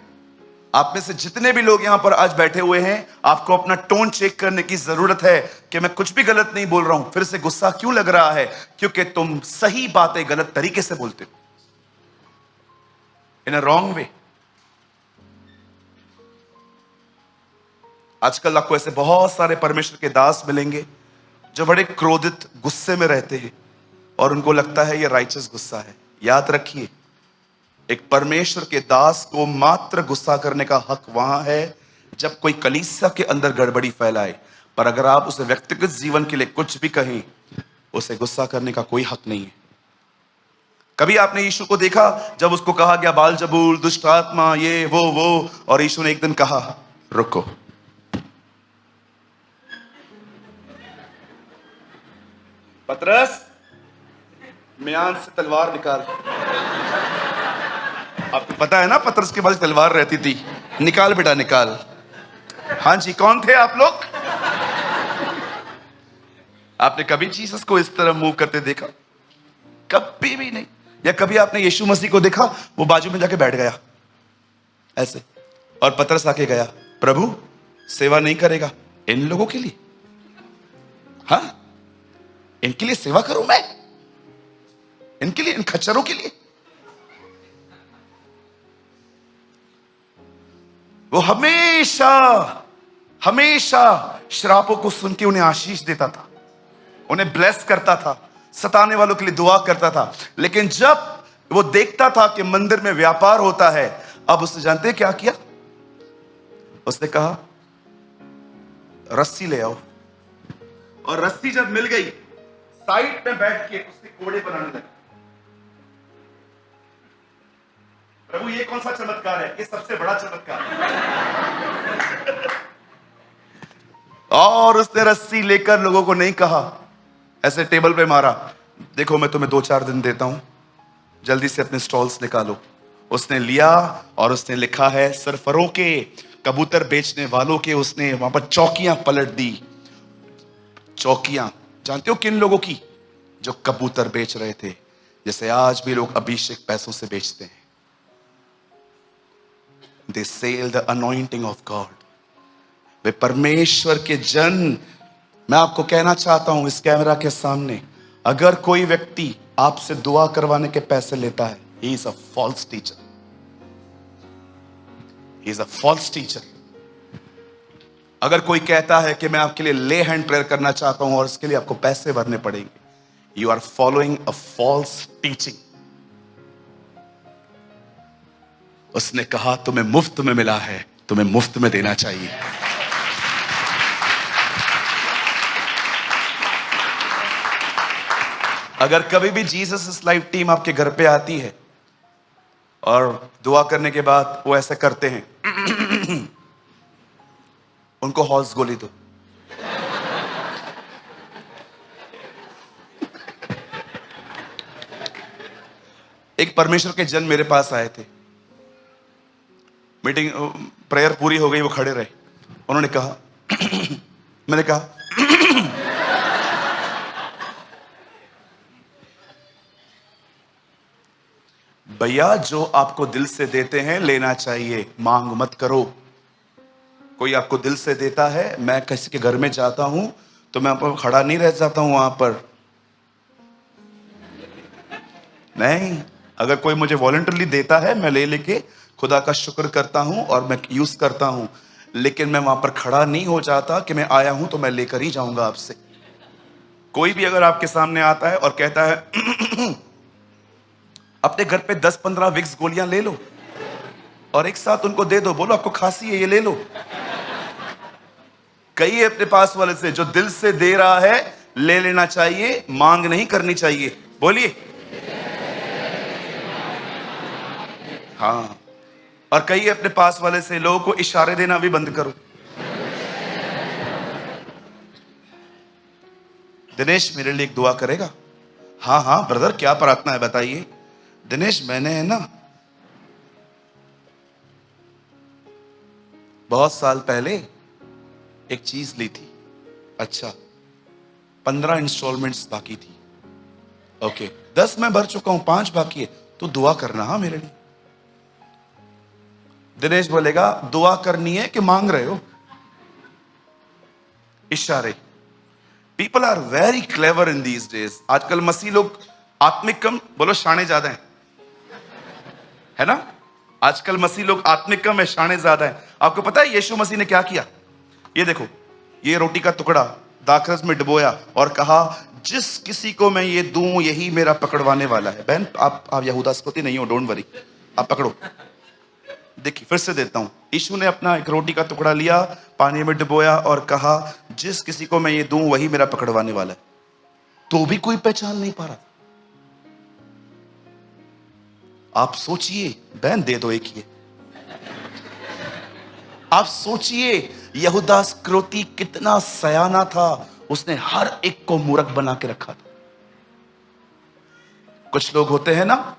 आप में से जितने भी लोग यहां पर आज बैठे हुए हैं, आपको अपना टोन चेक करने की जरूरत है कि मैं कुछ भी गलत नहीं बोल रहा हूं। फिर से गुस्सा क्यों लग रहा है? क्योंकि तुम सही बातें गलत तरीके से बोलते हो, इन अ रॉन्ग वे। आजकल आपको ऐसे बहुत सारे परमेश्वर के दास मिलेंगे जो बड़े क्रोधित, गुस्से में रहते हैं, और उनको लगता है ये राइचस गुस्सा है। याद रखिए, एक परमेश्वर के दास को मात्र गुस्सा करने का हक वहां है जब कोई कलीसिया के अंदर गड़बड़ी फैलाए, पर अगर आप उसे व्यक्तिगत जीवन के लिए कुछ भी कहें, उसे गुस्सा करने का कोई हक नहीं है। कभी आपने यीशु को देखा जब उसको कहा गया बालजबूल, दुष्ट आत्मा, ये वो, और यीशु ने एक दिन कहा रुको, पतरस, म्यान से तलवार निकाल। आपको पता है ना, पतरस के पास तलवार रहती थी। निकाल बेटा निकाल। हाँ जी, कौन थे आप लोग? आपने कभी जीसस को इस तरह मूव करते देखा? कभी भी नहीं। या कभी आपने यीशु मसीह को देखा, वो बाजू में जाके बैठ गया ऐसे, और पतरस आके गया, प्रभु सेवा नहीं करेगा इन लोगों के लिए? हाँ, इनके लिए सेवा करूं मैं? इनके लिए, इन खच्चरों के लिए? वो हमेशा हमेशा श्रापों को सुन के उन्हें आशीष देता था, उन्हें ब्लेस करता था, सताने वालों के लिए दुआ करता था। लेकिन जब वो देखता था कि मंदिर में व्यापार होता है, अब उसने, जानते हैं क्या किया? उसने कहा रस्सी ले आओ, और रस्सी जब मिल गई, साइड में बैठ के उसके कोड़े बनाने लगे। प्रभु ये कौन सा चमत्कार है? ये सबसे बड़ा चमत्कार है। और उसने रस्सी लेकर लोगों को नहीं कहा, ऐसे टेबल पे मारा, देखो मैं तुम्हें 2-4 दिन देता हूं, जल्दी से अपने स्टॉल्स निकालो। उसने लिया और उसने लिखा है सरफरों के, कबूतर बेचने वालों के, उसने वहां पर चौकियां पलट दी। चौकियां जानते हो किन लोगों की? जो कबूतर बेच रहे थे, जैसे आज भी लोग अभिषेक पैसों से बेचते हैं। They sell the anointing of God. वे परमेश्वर के जन। मैं आपको कहना चाहता हूं इस कैमरा के सामने, अगर कोई व्यक्ति आपसे दुआ करवाने के पैसे लेता है, he is a false teacher. He is a false teacher. अगर कोई कहता है कि मैं आपके लिए ले हैंड प्रेयर करना चाहता हूं और इसके लिए आपको पैसे भरने पड़ेंगे, you are following a false teaching. उसने कहा तुम्हें मुफ्त में मिला है, तुम्हें मुफ्त में देना चाहिए। अगर कभी भी जीसस इस लाइव टीम आपके घर पे आती है और दुआ करने के बाद वो ऐसे करते हैं, उनको हॉर्स गोली दो। एक परमेश्वर के जन मेरे पास आए थे, मीटिंग प्रेयर पूरी हो गई, वो खड़े रहे। उन्होंने कहा मैंने कहा भैया जो आपको दिल से देते हैं लेना चाहिए, मांग मत करो। कोई आपको दिल से देता है, मैं किसी के घर में जाता हूं तो मैं खड़ा नहीं रह जाता हूं वहां पर, नहीं, अगर कोई मुझे वॉलंटरली देता है मैं ले लेके खुदा का शुक्र करता हूं और मैं यूज करता हूं, लेकिन मैं वहां पर खड़ा नहीं हो जाता कि मैं आया हूं तो मैं लेकर ही जाऊंगा आपसे। कोई भी अगर आपके सामने आता है और कहता है अपने घर पे 10-15 विक्स गोलियां ले लो और एक साथ उनको दे दो, बोलो आपको खांसी है ये ले लो, कहिए अपने पास वाले से जो दिल से दे रहा है ले लेना चाहिए, मांग नहीं करनी चाहिए। बोलिए हाँ। और कहिए अपने पास वाले से लोगों को इशारे देना भी बंद करो। दिनेश मेरे लिए एक दुआ करेगा? हाँ हाँ ब्रदर, क्या प्रार्थना है बताइए। दिनेश मैंने है ना बहुत साल पहले एक चीज ली थी। अच्छा 15 इंस्टॉलमेंट्स बाकी थी। ओके 10 मैं भर चुका हूं, 5 बाकी है, तो दुआ करना हाँ मेरे लिए। दिनेश बोलेगा दुआ करनी है कि मांग रहे हो? इशारे। People are very clever in these days. आजकल मसीह लोग आत्मिक कम, बोलो शाणे ज्यादा है ना? आजकल मसीह लोग आत्मिक कम है, शाणे ज्यादा है। आपको पता है यीशु मसीह ने क्या किया? ये देखो, ये रोटी का टुकड़ा दाखरस में डुबोया और कहा जिस किसी को मैं ये दूं यही मेरा पकड़वाने वाला है। बहन आप यहूदा स्कृति नहीं हो, डोंट वरी, आप पकड़ो। देखिए फिर से देता हूं। यीशु ने अपना एक रोटी का टुकड़ा लिया, पानी में डुबोया और कहा जिस किसी को मैं ये दूं वही मेरा पकड़वाने वाला है। तो भी कोई पहचान नहीं पा रहा। आप सोचिए, बहन दे दो एक ही। आप सोचिए यहूदा स्क्रोती कितना सयाना था, उसने हर एक को मूर्ख बना के रखा था। कुछ लोग होते हैं ना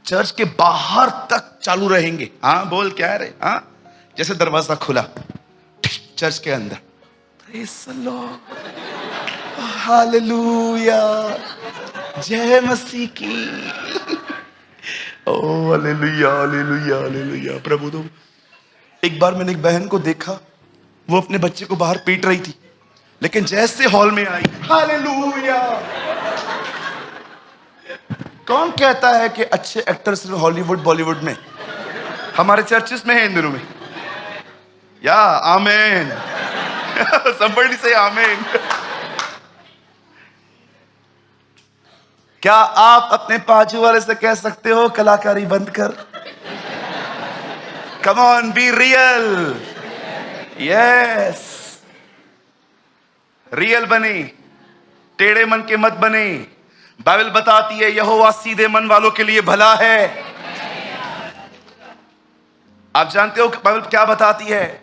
चर्च के बाहर तक चालू रहेंगे, हाँ बोल क्या रे, हाँ जैसे दरवाजा खुला चर्च के अंदर प्रेज़ द लॉर्ड, हालेलुया, जय मसीह की, ओ हालेलुया हालेलुया हालेलुया प्रभु दो। एक बार मैंने एक बहन को देखा, वो अपने बच्चे को बाहर पीट रही थी, लेकिन जैसे हॉल में आई, हालेलुया। कौन कहता है कि अच्छे एक्टर सिर्फ हॉलीवुड बॉलीवुड में? हमारे चर्चेस में है इन दिनों में। या आमेन somebody say आमेन। क्या आप अपने बाजू वाले से कह सकते हो कलाकारी बंद कर? Come on be real. Yes real बने, टेढ़े मन के मत बने। बाइबल बताती है यहोवा सीधे मन वालों के लिए भला है। आप जानते हो बाइबल क्या बताती है?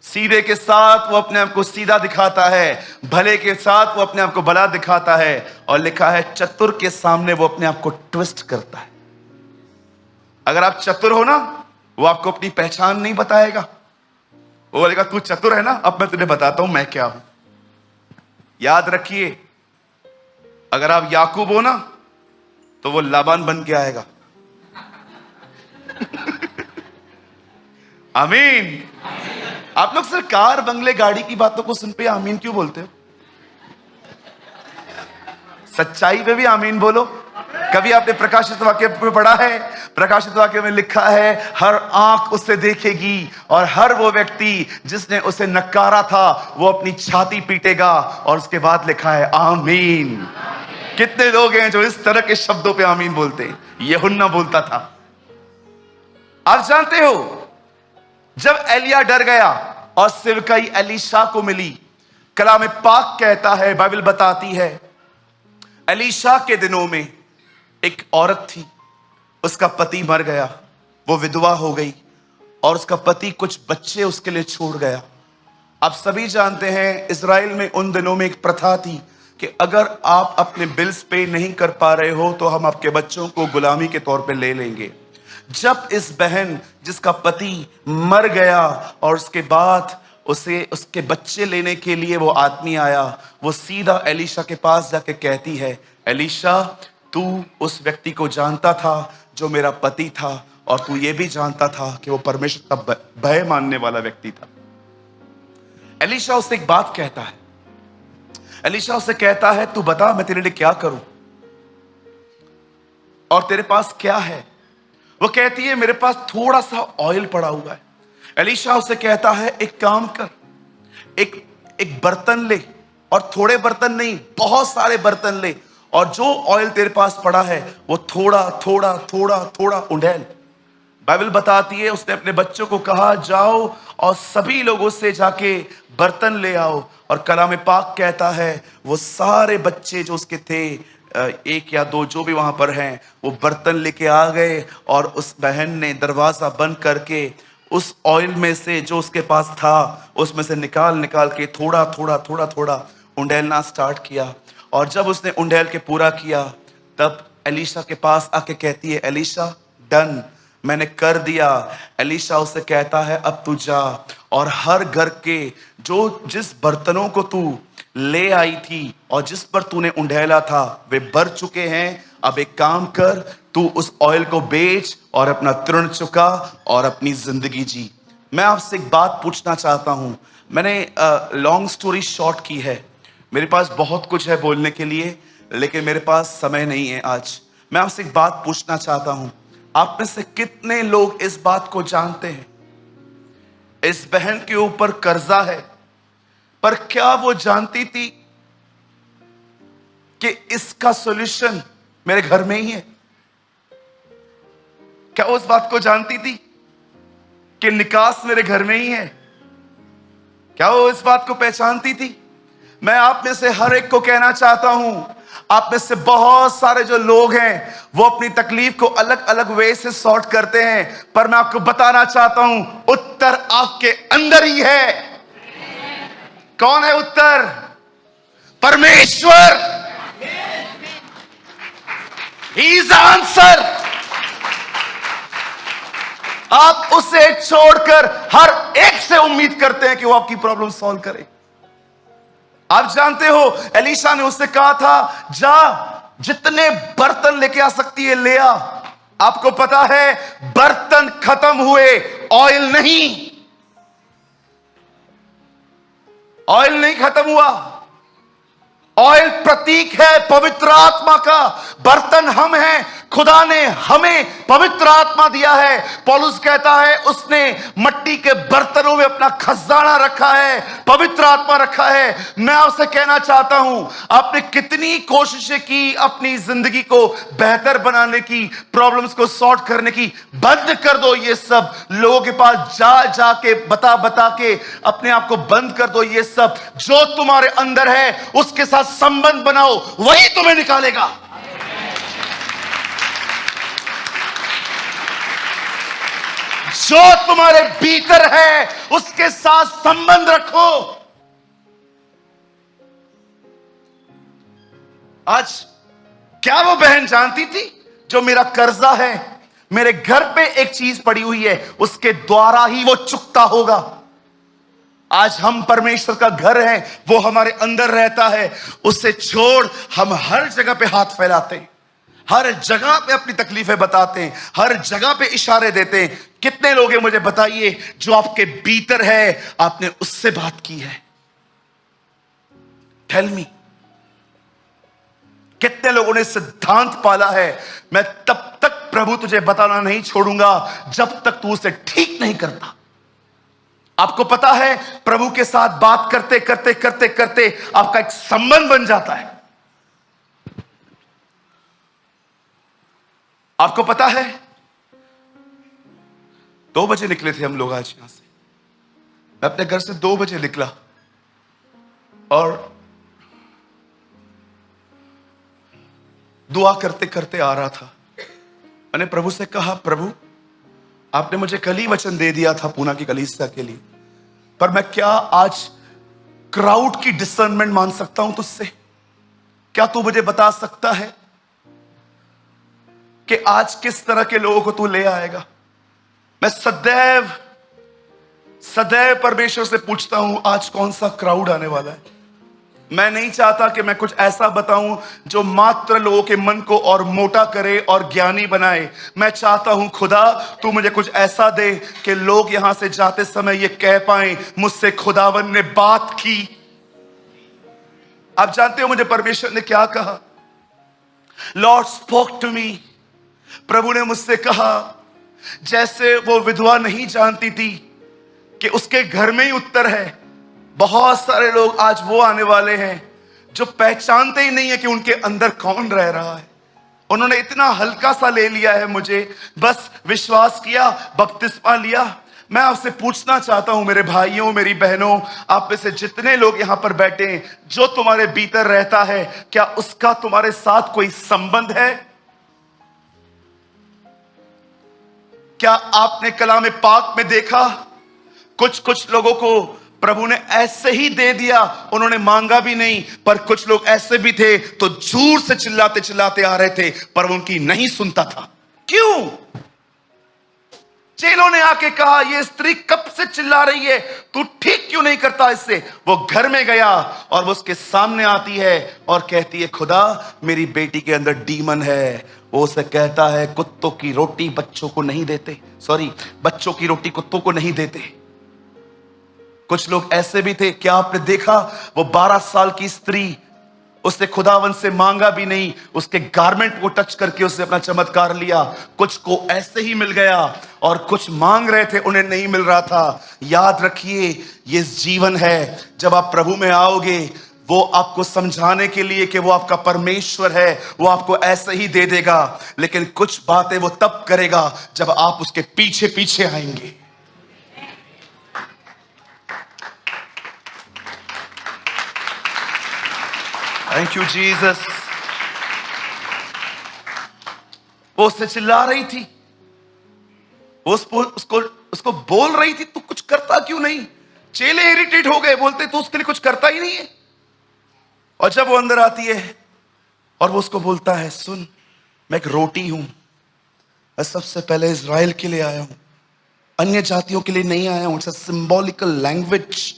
सीधे के साथ वो अपने आप को सीधा दिखाता है, भले के साथ वो अपने आप को भला दिखाता है, और लिखा है चतुर के सामने वो अपने आप को ट्विस्ट करता है। अगर आप चतुर हो ना, वो आपको अपनी पहचान नहीं बताएगा। वो बोलेगा तू चतुर है ना, अब मैं तुझे बताता हूं मैं क्या हूं। याद रखिए, अगर आप याकूब हो ना तो वो लाबान बन के आएगा। आमीन। आप लोग सिर्फ कार बंगले गाड़ी की बातों को सुन पे आमीन क्यों बोलते हो? सच्चाई पे भी आमीन बोलो। कभी आपने प्रकाशित वाक्य में पढ़ा है? प्रकाशित वाक्य में लिखा है हर आंख उससे देखेगी और हर वो व्यक्ति जिसने उसे नकारा था वो अपनी छाती पीटेगा, और उसके बाद लिखा है आमीन। कितने लोग हैं जो इस तरह के शब्दों पे आमीन बोलते हैं? यूहन्ना बोलता था। आप जानते हो जब एलिया डर गया और सेवकाई एलीशा को मिली, कलाम पाक कहता है, बाइबल बताती है एलीशा के दिनों में एक औरत थी, उसका पति मर गया, वो विधवा हो गई और उसका पति कुछ बच्चे उसके लिए छोड़ गया। आप सभी जानते हैं इजराइल में उन दिनों में एक प्रथा थी कि अगर आप अपने बिल्स पे नहीं कर पा रहे हो तो हम आपके बच्चों को गुलामी के तौर पे ले लेंगे। जब इस बहन जिसका पति मर गया और उसके बाद उसे उसके बच्चे लेने के लिए वो आदमी आया, वो सीधा एलीशा के पास जाके कहती है एलीशा तू उस व्यक्ति को जानता था जो मेरा पति था, और तू ये भी जानता था कि वो परमेश्वर का भय मानने वाला व्यक्ति था। एलीशा उससे एक बात कहता है, एलीशा उससे कहता है तू बता मैं तेरे लिए क्या करूं। और तेरे पास क्या है? वो कहती है मेरे पास थोड़ा सा ऑयल पड़ा हुआ है। एलीशा उसे कहता है एक काम कर, एक एक बर्तन ले, और थोड़े बर्तन नहीं, बहुत सारे बर्तन ले, और जो ऑयल तेरे पास पड़ा है वो थोड़ा थोड़ा थोड़ा थोड़ा उंडेल। बाइबल बताती है उसने अपने बच्चों को कहा जाओ और सभी लोगों से जाके बर्तन ले आओ। और कलाम पाक कहता है वो सारे बच्चे जो उसके थे, एक या दो जो भी वहां पर हैं, वो बर्तन लेके आ गए, और उस बहन ने दरवाजा बंद करके उस ऑयल में से जो उसके पास था उसमें से निकाल निकाल के थोड़ा थोड़ा थोड़ा थोड़ा उंडेलना स्टार्ट किया। और जब उसने उंडेल के पूरा किया, तब एलीशा के पास आके कहती है एलीशा डन, मैंने कर दिया। एलीशा उसे कहता है अब तू जा और हर घर के जो जिस बर्तनों को तू ले आई थी और जिस पर तूने उंडेला था वे भर चुके हैं। अब एक काम कर, तू उस ऑयल को बेच और अपना ऋण चुका और अपनी जिंदगी जी। मैं आपसे एक बात पूछना चाहता हूं। मैंने लॉन्ग स्टोरी शॉर्ट की है, मेरे पास बहुत कुछ है बोलने के लिए, लेकिन मेरे पास समय नहीं है आज। मैं आपसे एक बात पूछना चाहता हूं, आप में से कितने लोग इस बात को जानते हैं इस बहन के ऊपर कर्जा है, पर क्या वो जानती थी कि इसका सॉल्यूशन मेरे घर में ही है? क्या वो उस बात को जानती थी कि निकास मेरे घर में ही है? क्या वो इस बात को पहचानती थी? मैं आप में से हर एक को कहना चाहता हूं, आप में से बहुत सारे जो लोग हैं वो अपनी तकलीफ को अलग अलग वे से सॉर्ट करते हैं, पर मैं आपको बताना चाहता हूं उत्तर आपके अंदर ही है। कौन है उत्तर? परमेश्वर। He is answer. आप उसे छोड़कर हर एक से उम्मीद करते हैं कि वो आपकी प्रॉब्लम सॉल्व करे। आप जानते हो एलीशा ने उससे कहा था जा जितने बर्तन लेके आ सकती है ले आ। आपको पता है बर्तन खत्म हुए, ऑयल नहीं। ऑयल नहीं खत्म हुआ। ऑयल प्रतीक है पवित्र आत्मा का। बर्तन हम हैं, खुदा ने हमें पवित्र आत्मा दिया है। पौलुस कहता है उसने मट्टी के बर्तनों में अपना खजाना रखा है, पवित्र आत्मा रखा है। मैं आपसे कहना चाहता हूं, आपने कितनी कोशिशें की अपनी जिंदगी को बेहतर बनाने की, प्रॉब्लम्स को सॉर्ट करने की, बंद कर दो ये सब। लोगों के पास जा जा के बता बता के अपने आप को बंद कर दो ये सब। जो तुम्हारे अंदर है उसके साथ संबंध बनाओ, वही तुम्हें निकालेगा। जो तुम्हारे भीतर है उसके साथ संबंध रखो। आज क्या वो बहन जानती थी जो मेरा कर्जा है, मेरे घर पे एक चीज पड़ी हुई है, उसके द्वारा ही वो चुकता होगा। आज हम परमेश्वर का घर हैं, वो हमारे अंदर रहता है। उससे छोड़ हम हर जगह पे हाथ फैलाते हैं, हर जगह पे अपनी तकलीफें बताते हैं, हर जगह पे इशारे देते हैं। कितने लोग हैं मुझे बताइए जो आपके भीतर है आपने उससे बात की है? Tell me. कितने लोगों ने सिद्धांत पाला है मैं तब तक प्रभु तुझे बताना नहीं छोड़ूंगा जब तक तू उसे ठीक नहीं करता। आपको पता है प्रभु के साथ बात करते करते करते करते आपका एक संबंध बन जाता है। आपको पता है 2 बजे निकले थे हम लोग आज यहां से। मैं अपने घर से 2 बजे निकला और दुआ करते करते आ रहा था। मैंने प्रभु से कहा प्रभु आपने मुझे कल ही वचन दे दिया था पूना की कलीसिया के लिए, पर मैं क्या आज क्राउड की डिसर्नमेंट मान सकता हूं तुझसे? क्या तू मुझे बता सकता है कि आज किस तरह के लोगों को तू ले आएगा? मैं सदैव सदैव परमेश्वर से पूछता हूं आज कौन सा क्राउड आने वाला है। मैं नहीं चाहता कि मैं कुछ ऐसा बताऊं जो मात्र लोगों के मन को और मोटा करे और ज्ञानी बनाए। मैं चाहता हूं खुदा तू मुझे कुछ ऐसा दे कि लोग यहां से जाते समय ये कह पाए मुझसे खुदावन ने बात की। आप जानते हो मुझे परमेश्वर ने क्या कहा? लॉर्ड स्पोक टू मी प्रभु ने मुझसे कहा, जैसे वो विधवा नहीं जानती थी कि उसके घर में ही उत्तर है, बहुत सारे लोग आज वो आने वाले हैं जो पहचानते ही नहीं है कि उनके अंदर कौन रह रहा है। उन्होंने इतना हल्का सा ले लिया है मुझे, बस विश्वास किया, बपतिस्मा लिया। मैं आपसे पूछना चाहता हूं मेरे भाइयों, मेरी बहनों, आप में से जितने लोग यहां पर बैठे हैं, जो तुम्हारे भीतर रहता है, क्या उसका तुम्हारे साथ कोई संबंध है? क्या आपने कलाम पाक में देखा, कुछ कुछ लोगों को प्रभु ने ऐसे ही दे दिया, उन्होंने मांगा भी नहीं, पर कुछ लोग ऐसे भी थे तो जोर से चिल्लाते चिल्लाते आ रहे थे, पर उनकी नहीं सुनता था। क्यों? चेलों ने आके कहा, ये स्त्री कब से चिल्ला रही है, तू ठीक क्यों नहीं करता इससे? वो घर में गया और वो उसके सामने आती है और कहती है, खुदा मेरी बेटी के अंदर डीमन है। वो उसे कहता है, कुत्तों की रोटी बच्चों को नहीं देते, सॉरी, बच्चों की रोटी कुत्तों को नहीं देते। कुछ लोग ऐसे भी थे, क्या आपने देखा, वो 12 साल की स्त्री, उसने खुदावन से मांगा भी नहीं, उसके गारमेंट को टच करके उसने अपना चमत्कार लिया। कुछ को ऐसे ही मिल गया और कुछ मांग रहे थे, उन्हें नहीं मिल रहा था। याद रखिए, ये जीवन है। जब आप प्रभु में आओगे, वो आपको समझाने के लिए कि वो आपका परमेश्वर है, वो आपको ऐसे ही दे देगा, लेकिन कुछ बातें वो तब करेगा जब आप उसके पीछे पीछे आएंगे। Thank you Jesus. वो उससे चिल्ला रही थी, वो उसको बोल रही थी, तू कुछ करता क्यों नहीं? चेले इरिटेट हो गए, बोलते तू उसके लिए कुछ करता ही नहीं है। और जब वो अंदर आती है और वो उसको बोलता है, सुन, मैं एक रोटी हूं, मैं सबसे पहले इज़राइल के लिए आया हूं, अन्य जातियों के लिए नहीं आया हूं। It's a symbolical language.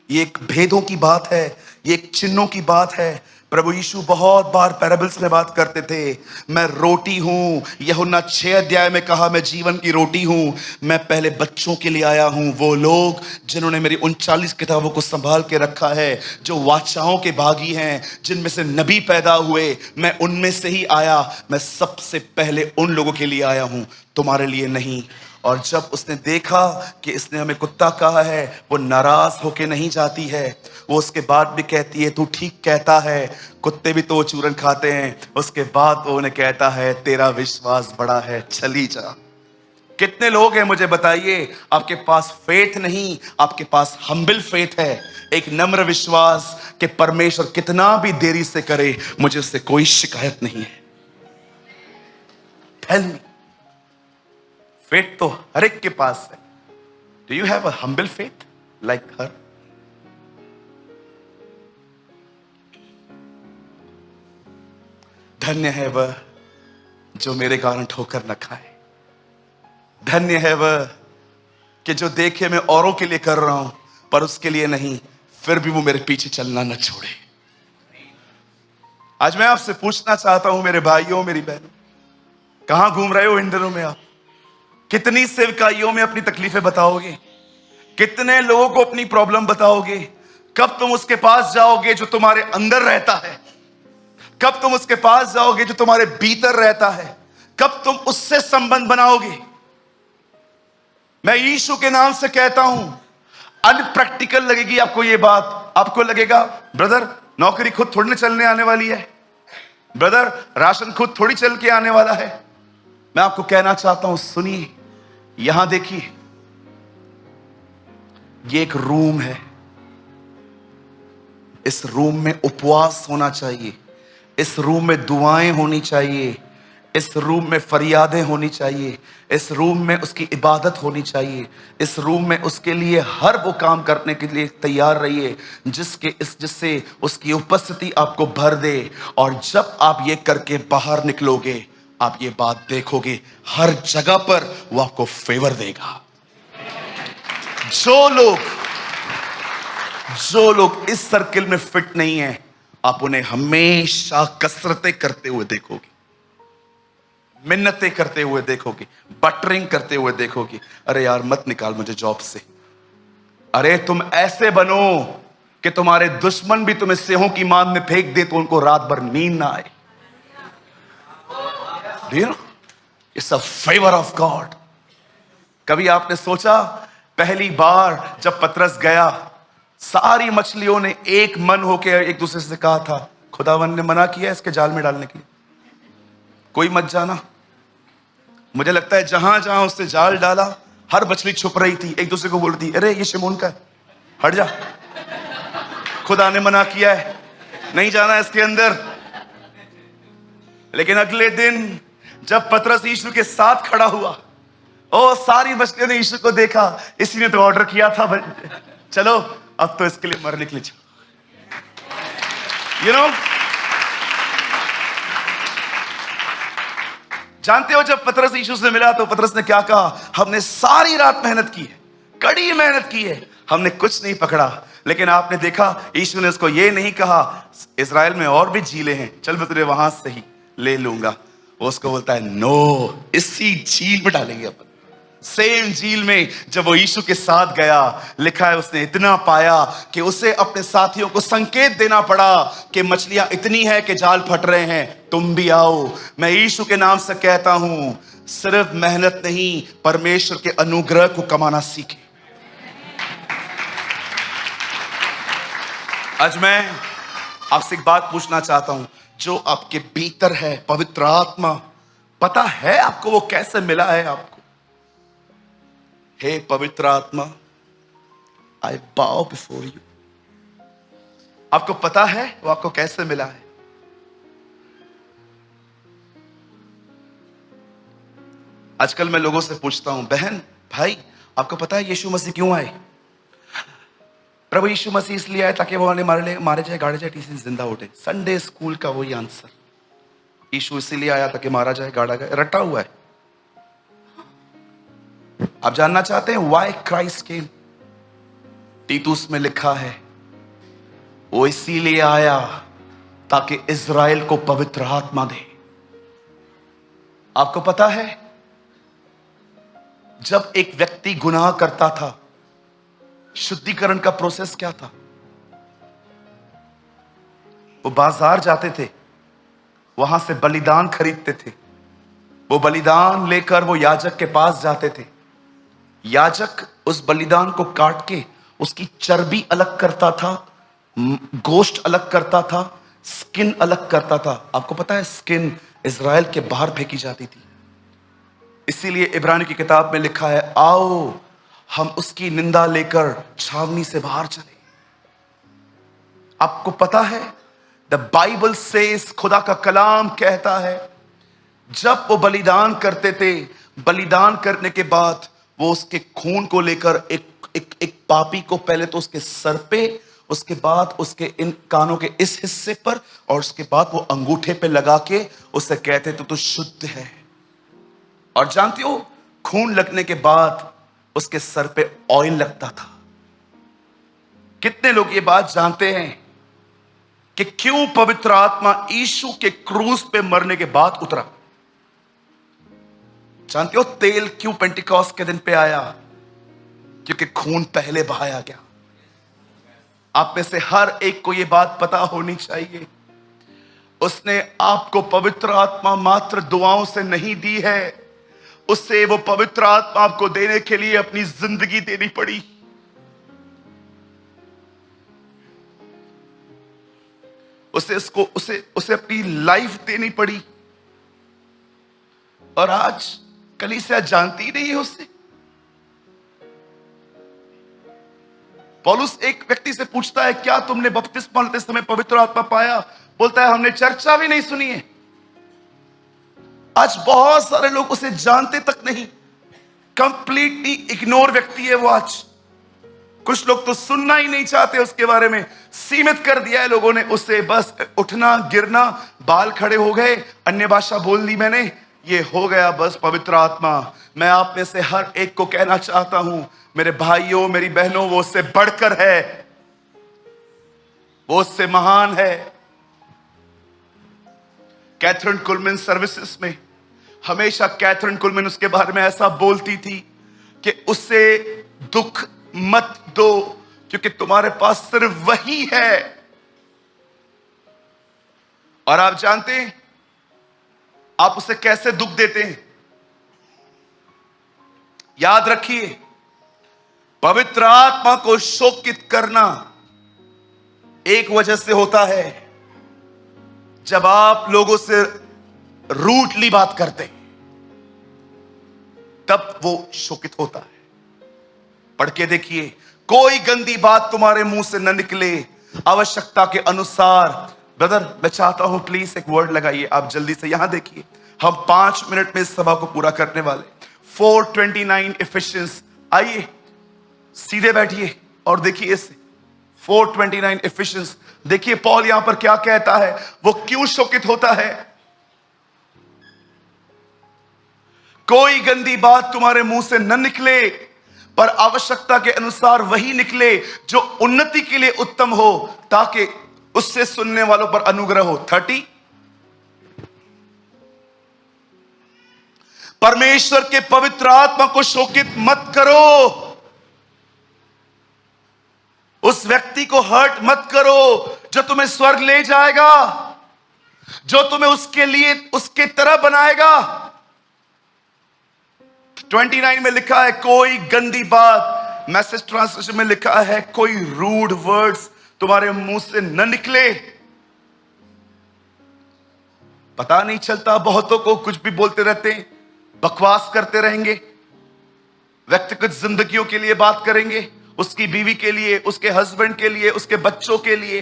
ये एक भेदों की बात है, ये एक चिन्हों की बात है। प्रभु यीशु बहुत बार पैराबल्स में बात करते थे, मैं रोटी हूं। यूहन्ना 6 अध्याय में कहा, मैं जीवन की रोटी हूं। मैं पहले बच्चों के लिए आया हूं, वो लोग जिन्होंने मेरी 39 किताबों को संभाल के रखा है, जो वाचाओं के भागी हैं, जिनमें से नबी पैदा हुए, मैं उनमें से ही आया। मैं सबसे पहले उन लोगों के लिए आया हूं, तुम्हारे लिए नहीं। और जब उसने देखा कि इसने हमें कुत्ता कहा है, वो नाराज होके नहीं जाती है। वो उसके बाद भी कहती है, तू ठीक कहता है, कुत्ते भी तो चूरन खाते हैं। उसके बाद वो उन्हें कहता है, तेरा विश्वास बड़ा है, चली जा। कितने लोग हैं मुझे बताइए, आपके पास फेथ नहीं, आपके पास हम्बल फेथ है, एक नम्र विश्वास कि परमेश्वर कितना भी देरी से करे, मुझे उससे कोई शिकायत नहीं है। टेल मी, फेथ तो हर एक के पास है। Do you have a humble faith like her? धन्य है वह जो मेरे कारण ठोकर न खाए। धन्य है वह कि जो देखे मैं औरों के लिए कर रहा हूं, पर उसके लिए नहीं, फिर भी वो मेरे पीछे चलना न छोड़े। आज मैं आपसे पूछना चाहता हूं मेरे भाइयों, मेरी बहनों, कहां घूम रहे हो इन दिनों में आप? कितनी सेवकाइयों में अपनी तकलीफें बताओगे? कितने लोगों को अपनी प्रॉब्लम बताओगे? कब तुम उसके पास जाओगे जो तुम्हारे अंदर रहता है? कब तुम उसके पास जाओगे जो तुम्हारे भीतर रहता है? कब तुम उससे संबंध बनाओगे? मैं यीशु के नाम से कहता हूं, अनप्रैक्टिकल लगेगी आपको ये बात। आपको लगेगा, ब्रदर नौकरी खुद थोड़ी ना चलने आने वाली है, ब्रदर राशन खुद थोड़ी चल के आने वाला है। मैं आपको कहना चाहता हूं, सुनिए, यहां देखिए, ये एक रूम है। इस रूम में उपवास होना चाहिए, इस रूम में दुआएं होनी चाहिए, इस रूम में फरियादें होनी चाहिए, इस रूम में उसकी इबादत होनी चाहिए, इस रूम में उसके लिए हर वो काम करने के लिए तैयार रहिए जिससे उसकी उपस्थिति आपको भर दे। और जब आप ये करके बाहर निकलोगे, आप ये बात देखोगे, हर जगह पर वो आपको फेवर देगा। जो लोग इस सर्किल में फिट नहीं है, आप उन्हें हमेशा कसरतें करते हुए देखोगे, मिन्नतें करते हुए देखोगे, बटरिंग करते हुए देखोगे। अरे यार मत निकाल मुझे जॉब से। अरे तुम ऐसे बनो कि तुम्हारे दुश्मन भी तुम्हें सिंहों की मान में फेंक दे तो उनको रात भर नींद ना आए। It's a favour of God. कभी आपने सोचा, पहली बार जब पतरस गया, सारी मछलियों ने एक मन होकर एक दूसरे से कहा था, खुदावन ने मना किया इसके जाल में डालने के लिए, कोई मत जाना। मुझे लगता है जहां जहां उसने जाल डाला, हर मछली छुप रही थी, एक दूसरे को बोल रही थी, अरे ये शिमोन का है, हट जा, खुदा ने मना किया है, नहीं जाना इसके अंदर। लेकिन अगले दिन जब पतरस यीशु के साथ खड़ा हुआ, ओ सारी मछलियों ने यीशु को देखा, इसी ने तो ऑर्डर किया था, चलो अब तो इसके लिए मरने के लिए चलो। जानते हो, जब पतरस यीशु से मिला तो पतरस ने क्या कहा? हमने सारी रात मेहनत की है, कड़ी मेहनत की है, हमने कुछ नहीं पकड़ा। लेकिन आपने देखा, यीशु ने उसको ये नहीं कहा इजराइल में और भी झीलें हैं, चल मैं तुझे वहां से ही ले लूंगा। वो उसको बोलता है, नो, इसी झील में डालेंगे अपन, सेम झील में। जब वो यीशु के साथ गया, लिखा है उसने इतना पाया कि उसे अपने साथियों को संकेत देना पड़ा कि मछलियां इतनी है कि जाल फट रहे हैं, तुम भी आओ। मैं यीशु के नाम से कहता हूं, सिर्फ मेहनत नहीं, परमेश्वर के अनुग्रह को कमाना सीखे। आज मैं आपसे एक बात पूछना चाहता हूं, जो आपके भीतर है, पवित्र आत्मा, पता है आपको वो कैसे मिला है? आपको, हे पवित्र आत्मा, आई बाउ बिफोर यू। आपको पता है वो आपको कैसे मिला है? आजकल मैं लोगों से पूछता हूं, बहन भाई आपको पता है यीशु मसीह क्यों आए? प्रभु यीशु मसीह इसलिए आए ताकि वो मारे जाए, गाड़े जाए, टीसी जिंदा उठे। संडे स्कूल का वही आंसर, यीशु इसीलिए आया ताकि मारा जाए, गाड़ा जाए, रटा हुआ है। आप जानना चाहते हैं व्हाई क्राइस्ट केम? तीतुस में लिखा है, वो इसीलिए आया ताकि इजराइल को पवित्र आत्मा दे। आपको पता है, जब एक व्यक्ति गुनाह करता था, शुद्धिकरण का प्रोसेस क्या था? वो बाजार जाते थे, वहां से बलिदान खरीदते थे, वो बलिदान लेकर वो याजक के पास जाते थे। याजक उस बलिदान को काट के उसकी चर्बी अलग करता था, गोश्त अलग करता था, स्किन अलग करता था। आपको पता है स्किन इजराइल के बाहर फेंकी जाती थी। इसीलिए इब्रानी की किताब में लिखा है, आओ हम उसकी निंदा लेकर छावनी से बाहर चले। आपको पता है, द बाइबल सेज, खुदा का कलाम कहता है, जब वो बलिदान करते थे, बलिदान करने के बाद वो उसके खून को लेकर एक पापी को पहले तो उसके सर पे, उसके बाद उसके इन कानों के इस हिस्से पर, और उसके बाद वो अंगूठे पे लगा के उससे कहते तो तू शुद्ध है। और जानते हो, खून लगने के बाद उसके सर पे ऑयल लगता था। कितने लोग ये बात जानते हैं कि क्यों पवित्र आत्मा यीशु के क्रूस पे मरने के बाद उतरा? जानते हो तेल क्यों पेंटिकॉस्ट के दिन पे आया? क्योंकि खून पहले बहाया गया। आप में से हर एक को यह बात पता होनी चाहिए, उसने आपको पवित्र आत्मा मात्र दुआओं से नहीं दी है, उससे वो पवित्र आत्मा आपको देने के लिए अपनी जिंदगी देनी पड़ी। उसे अपनी लाइफ देनी पड़ी। और आज कलीसिया जानती नहीं है उससे। पौलुस एक व्यक्ति से पूछता है, क्या तुमने बपतिस्मा लेते समय पवित्र आत्मा पाया? बोलता है, हमने चर्चा भी नहीं सुनी है। आज बहुत सारे लोग उसे जानते तक नहीं, कंप्लीटली इग्नोर व्यक्ति है वो। आज कुछ लोग तो सुनना ही नहीं चाहते उसके बारे में, सीमित कर दिया है लोगों ने उसे। बस उठना गिरना, बाल खड़े हो गए, अन्य भाषा बोल दी मैंने, ये हो गया बस पवित्र आत्मा। मैं आप में से हर एक को कहना चाहता हूं, मेरे भाइयों मेरी बहनों, वो उससे बढ़कर है, वो उससे महान है। कैथरीन कुलमैन सर्विसेज में हमेशा कैथरीन कुलमैन उसके बारे में ऐसा बोलती थी कि उससे दुख मत दो, क्योंकि तुम्हारे पास सिर्फ वही है। और आप जानते हैं आप उसे कैसे दुख देते हैं? याद रखिए, पवित्र आत्मा को शोकित करना एक वजह से होता है, जब आप लोगों से रूटली बात करते तब वो शोकित होता है। पढ़ के देखिए, कोई गंदी बात तुम्हारे मुंह से न निकले, आवश्यकता के अनुसार। ब्रदर, मैं चाहता हूं प्लीज एक वर्ड लगाइए आप जल्दी से। यहां देखिए, हम 5 मिनट में इस सभा को पूरा करने वाले। 4:29 इफिशियंस, आइए सीधे बैठिए और देखिए इसे। 4:29 इफिशियंस, देखिए पॉल यहां पर क्या कहता है, वो क्यों शोकित होता है। कोई गंदी बात तुम्हारे मुंह से न निकले, पर आवश्यकता के अनुसार वही निकले जो उन्नति के लिए उत्तम हो, ताकि उससे सुनने वालों पर अनुग्रह हो। 30, परमेश्वर के पवित्र आत्मा को शोकित मत करो, उस व्यक्ति को हर्ट मत करो जो तुम्हें स्वर्ग ले जाएगा, जो तुम्हें उसके लिए उसके तरह बनाएगा। 29 में लिखा है कोई गंदी बात, मैसेज ट्रांसलेशन में लिखा है कोई रूड वर्ड्स तुम्हारे मुंह से न निकले। पता नहीं चलता, बहुतों को कुछ भी बोलते रहते हैं, बकवास करते रहेंगे, व्यक्तिगत जिंदगियों के लिए बात करेंगे, उसकी बीवी के लिए, उसके हस्बैंड के लिए, उसके बच्चों के लिए।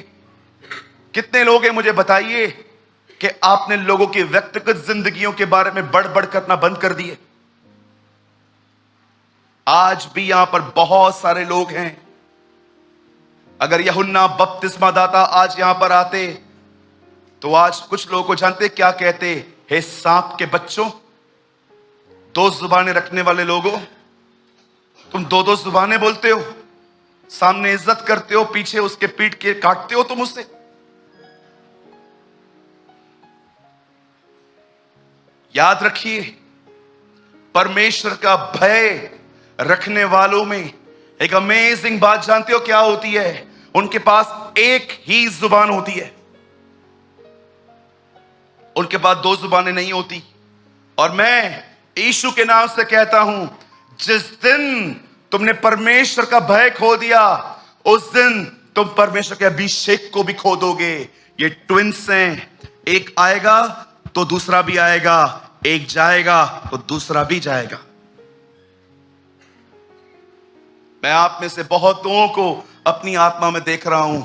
कितने लोग हैं मुझे बताइए कि आपने लोगों की व्यक्तिगत जिंदगियों के बारे में बड़बड़ करना बंद कर दिए। आज भी यहां पर बहुत सारे लोग हैं। अगर यूहन्ना बपतिस्मा दाता आज यहां पर आते तो आज कुछ लोगों को जानते क्या कहते, हे सांप के बच्चों, 2 जुबानें रखने वाले लोगों, तुम 2 जुबानें बोलते हो, सामने इज्जत करते हो, पीछे उसके पीठ के काटते हो तुम उससे। याद रखिए, परमेश्वर का भय रखने वालों में एक अमेजिंग बात जानते हो क्या होती है, उनके पास एक ही जुबान होती है, उनके पास 2 जुबानें नहीं होती। और मैं यीशु के नाम से कहता हूं, जिस दिन तुमने परमेश्वर का भय खो दिया, उस दिन तुम परमेश्वर के अभिषेक को भी खो दोगे। ये ट्विंस हैं, एक आएगा तो दूसरा भी आएगा, एक जाएगा तो दूसरा भी जाएगा। मैं आप में से बहुतों को अपनी आत्मा में देख रहा हूं,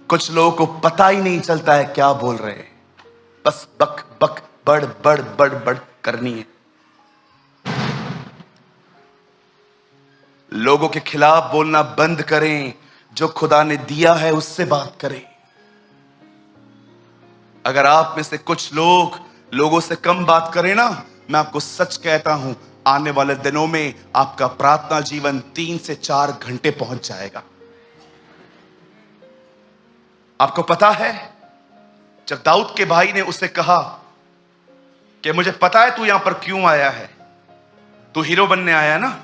कुछ लोगों को पता ही नहीं चलता है क्या बोल रहे हैं, बस बक बक बड़ बड़ बड़ बड़ करनी है। लोगों के खिलाफ बोलना बंद करें, जो खुदा ने दिया है उससे बात करें। अगर आप में से कुछ लोग लोगों से कम बात करें ना, मैं आपको सच कहता हूं, आने वाले दिनों में आपका प्रार्थना जीवन 3 से 4 घंटे पहुंच जाएगा। आपको पता है, जब दाऊद के भाई ने उसे कहा कि मुझे पता है तू यहां पर क्यों आया है, तू हीरो बनने आया है ना,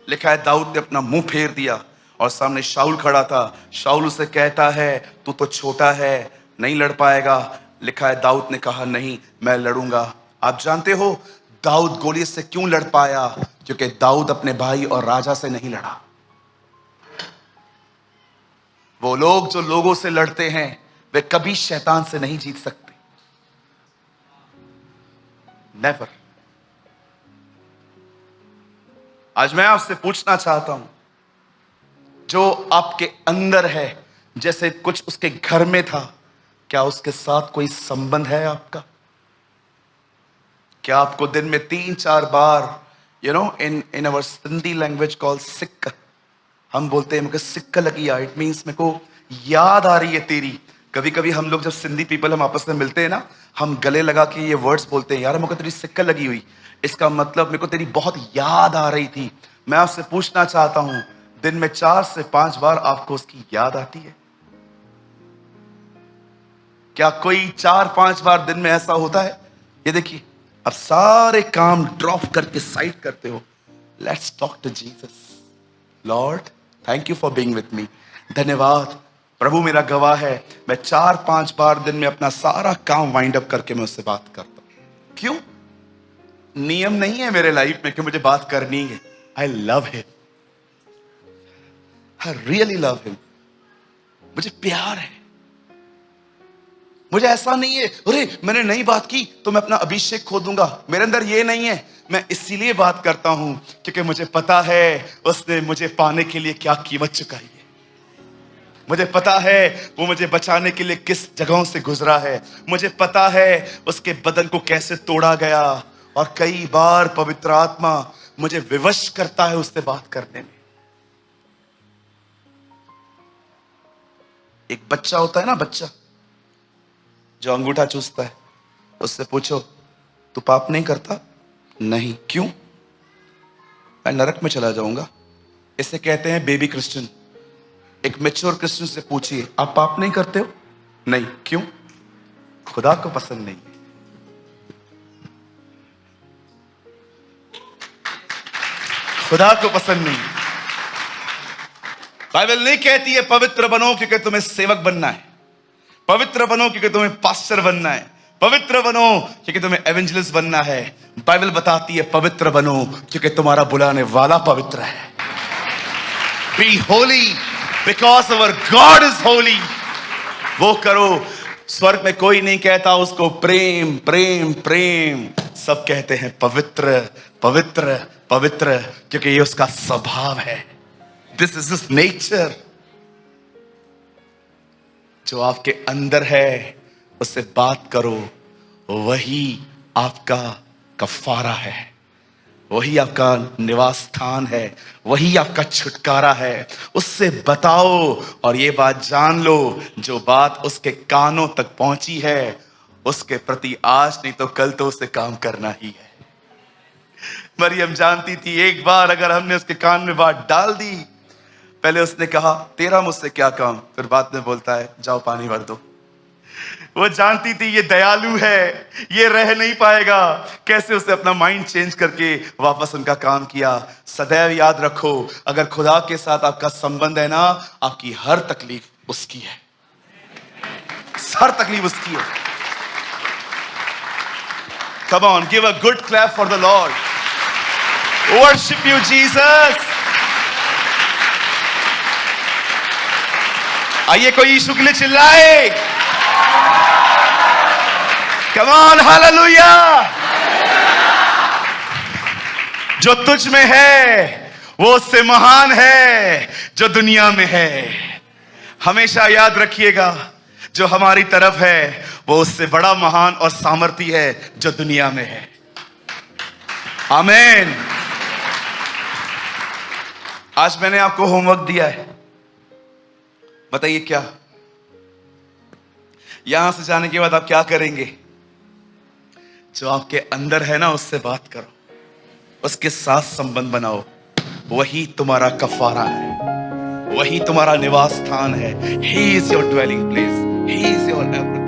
लिखा है दाऊद ने अपना मुंह फेर दिया और सामने शाऊल खड़ा था। शाऊल उसे कहता है तू तो छोटा है, नहीं लड़ पाएगा। लिखा है दाऊद ने कहा नहीं, मैं लड़ूंगा। आप जानते हो दाऊद गोलियत से क्यों लड़ पाया? क्योंकि दाऊद अपने भाई और राजा से नहीं लड़ा। वो लोग जो लोगों से लड़ते हैं वे कभी शैतान से नहीं जीत सकते, नेवर। आज मैं आपसे पूछना चाहता हूं, जो आपके अंदर है, जैसे कुछ उसके घर में था, क्या उसके साथ कोई संबंध है आपका? क्या आपको दिन में 3-4 बार, इन अवर सिंधी लैंग्वेज कॉल सिक्का, हम बोलते हैं मुझे सिक्का लगी है, इट मीन्स मेरे को याद आ रही है तेरी। कभी कभी हम लोग जब सिंधी पीपल हम आपस में मिलते हैं ना, हम गले लगा के ये वर्ड्स बोलते हैं, यार मुझे तेरी सिक्का लगी हुई, इसका मतलब मेरे को तेरी बहुत याद आ रही थी। मैं आपसे पूछना चाहता हूं, दिन में 4 से 5 बार आपको उसकी याद आती है? क्या कोई 4-5 बार दिन में ऐसा होता है? ये देखिए, अब सारे काम ड्रॉप करके साइड करते हो, let's talk to Jesus. Lord, thank you for being with me. धन्यवाद प्रभु, मेरा गवाह है, मैं 4-5 बार दिन में अपना सारा काम वाइंड अप करके मैं उससे बात करता हूं। क्यों? नियम नहीं है मेरे लाइफ में कि मुझे बात करनी है, I love him, I really love him. मुझे प्यार है। मुझे ऐसा नहीं है अरे मैंने नई बात की तो मैं अपना अभिषेक खो दूंगा, मेरे अंदर ये नहीं है। मैं इसीलिए बात करता हूं क्योंकि मुझे पता है उसने मुझे पाने के लिए क्या कीमत चुकाई है। मुझे पता है वो मुझे बचाने के लिए किस जगहों से गुजरा है। मुझे पता है उसके बदन को कैसे तोड़ा गया। और कई बार पवित्र आत्मा मुझे विवश करता है उससे बात करने में। एक बच्चा होता है ना, बच्चा जो अंगूठा चूसता है, उससे पूछो तू पाप नहीं करता? नहीं। क्यों? मैं नरक में चला जाऊंगा। इसे कहते हैं बेबी क्रिश्चियन। एक मैच्योर क्रिश्चियन से पूछिए आप पाप नहीं करते हो? नहीं। क्यों? खुदा को पसंद नहीं है। खुदा को पसंद नहीं। बाइबल नहीं कहती है पवित्र बनो क्योंकि तुम्हें सेवक बनना है, पवित्र बनो क्योंकि तुम्हें पास्टर बनना है, पवित्र बनो क्योंकि तुम्हें एवेंजलिस्ट बनना है। बाइबल बताती है पवित्र बनो क्योंकि तुम्हारा बुलाने वाला पवित्र है। Be holy because our God is holy. वो करो। स्वर्ग में कोई नहीं कहता उसको प्रेम प्रेम प्रेम, सब कहते हैं पवित्र पवित्र पवित्र, क्योंकि ये उसका स्वभाव है। This is his nature. जो आपके अंदर है उससे बात करो, वही आपका कफारा है, वही आपका निवास स्थान है, वही आपका छुटकारा है। उससे बताओ और ये बात जान लो, जो बात उसके कानों तक पहुंची है उसके प्रति आज नहीं तो कल तो उसे काम करना ही है। मरियम जानती थी एक बार अगर हमने उसके कान में बात डाल दी, पहले उसने कहा तेरा मुझसे क्या काम, फिर बाद में बोलता है जाओ पानी भर दो। वो जानती थी ये दयालु है, ये रह नहीं पाएगा। कैसे उसने अपना माइंड चेंज करके वापस उनका काम किया। सदैव याद रखो अगर खुदा के साथ आपका संबंध है ना, आपकी हर तकलीफ उसकी है, हर तकलीफ उसकी है। Come on, give a good clap for the Lord. Worship you, Jesus. आइए कोई यीशु के लिए चिल्लाए। Come on, hallelujah. जो तुझ में है वो उससे महान है जो दुनिया में है। हमेशा याद रखिएगा जो हमारी तरफ है वो उससे बड़ा महान और सामर्थी है जो दुनिया में है। आमीन। आज मैंने आपको होमवर्क दिया है, बताइए क्या? यहां से जाने के बाद आप क्या करेंगे? जो आपके अंदर है ना उससे बात करो, उसके साथ संबंध बनाओ। वही तुम्हारा कफारा है, वही तुम्हारा निवास स्थान है। He is your dwelling place. He is your everything.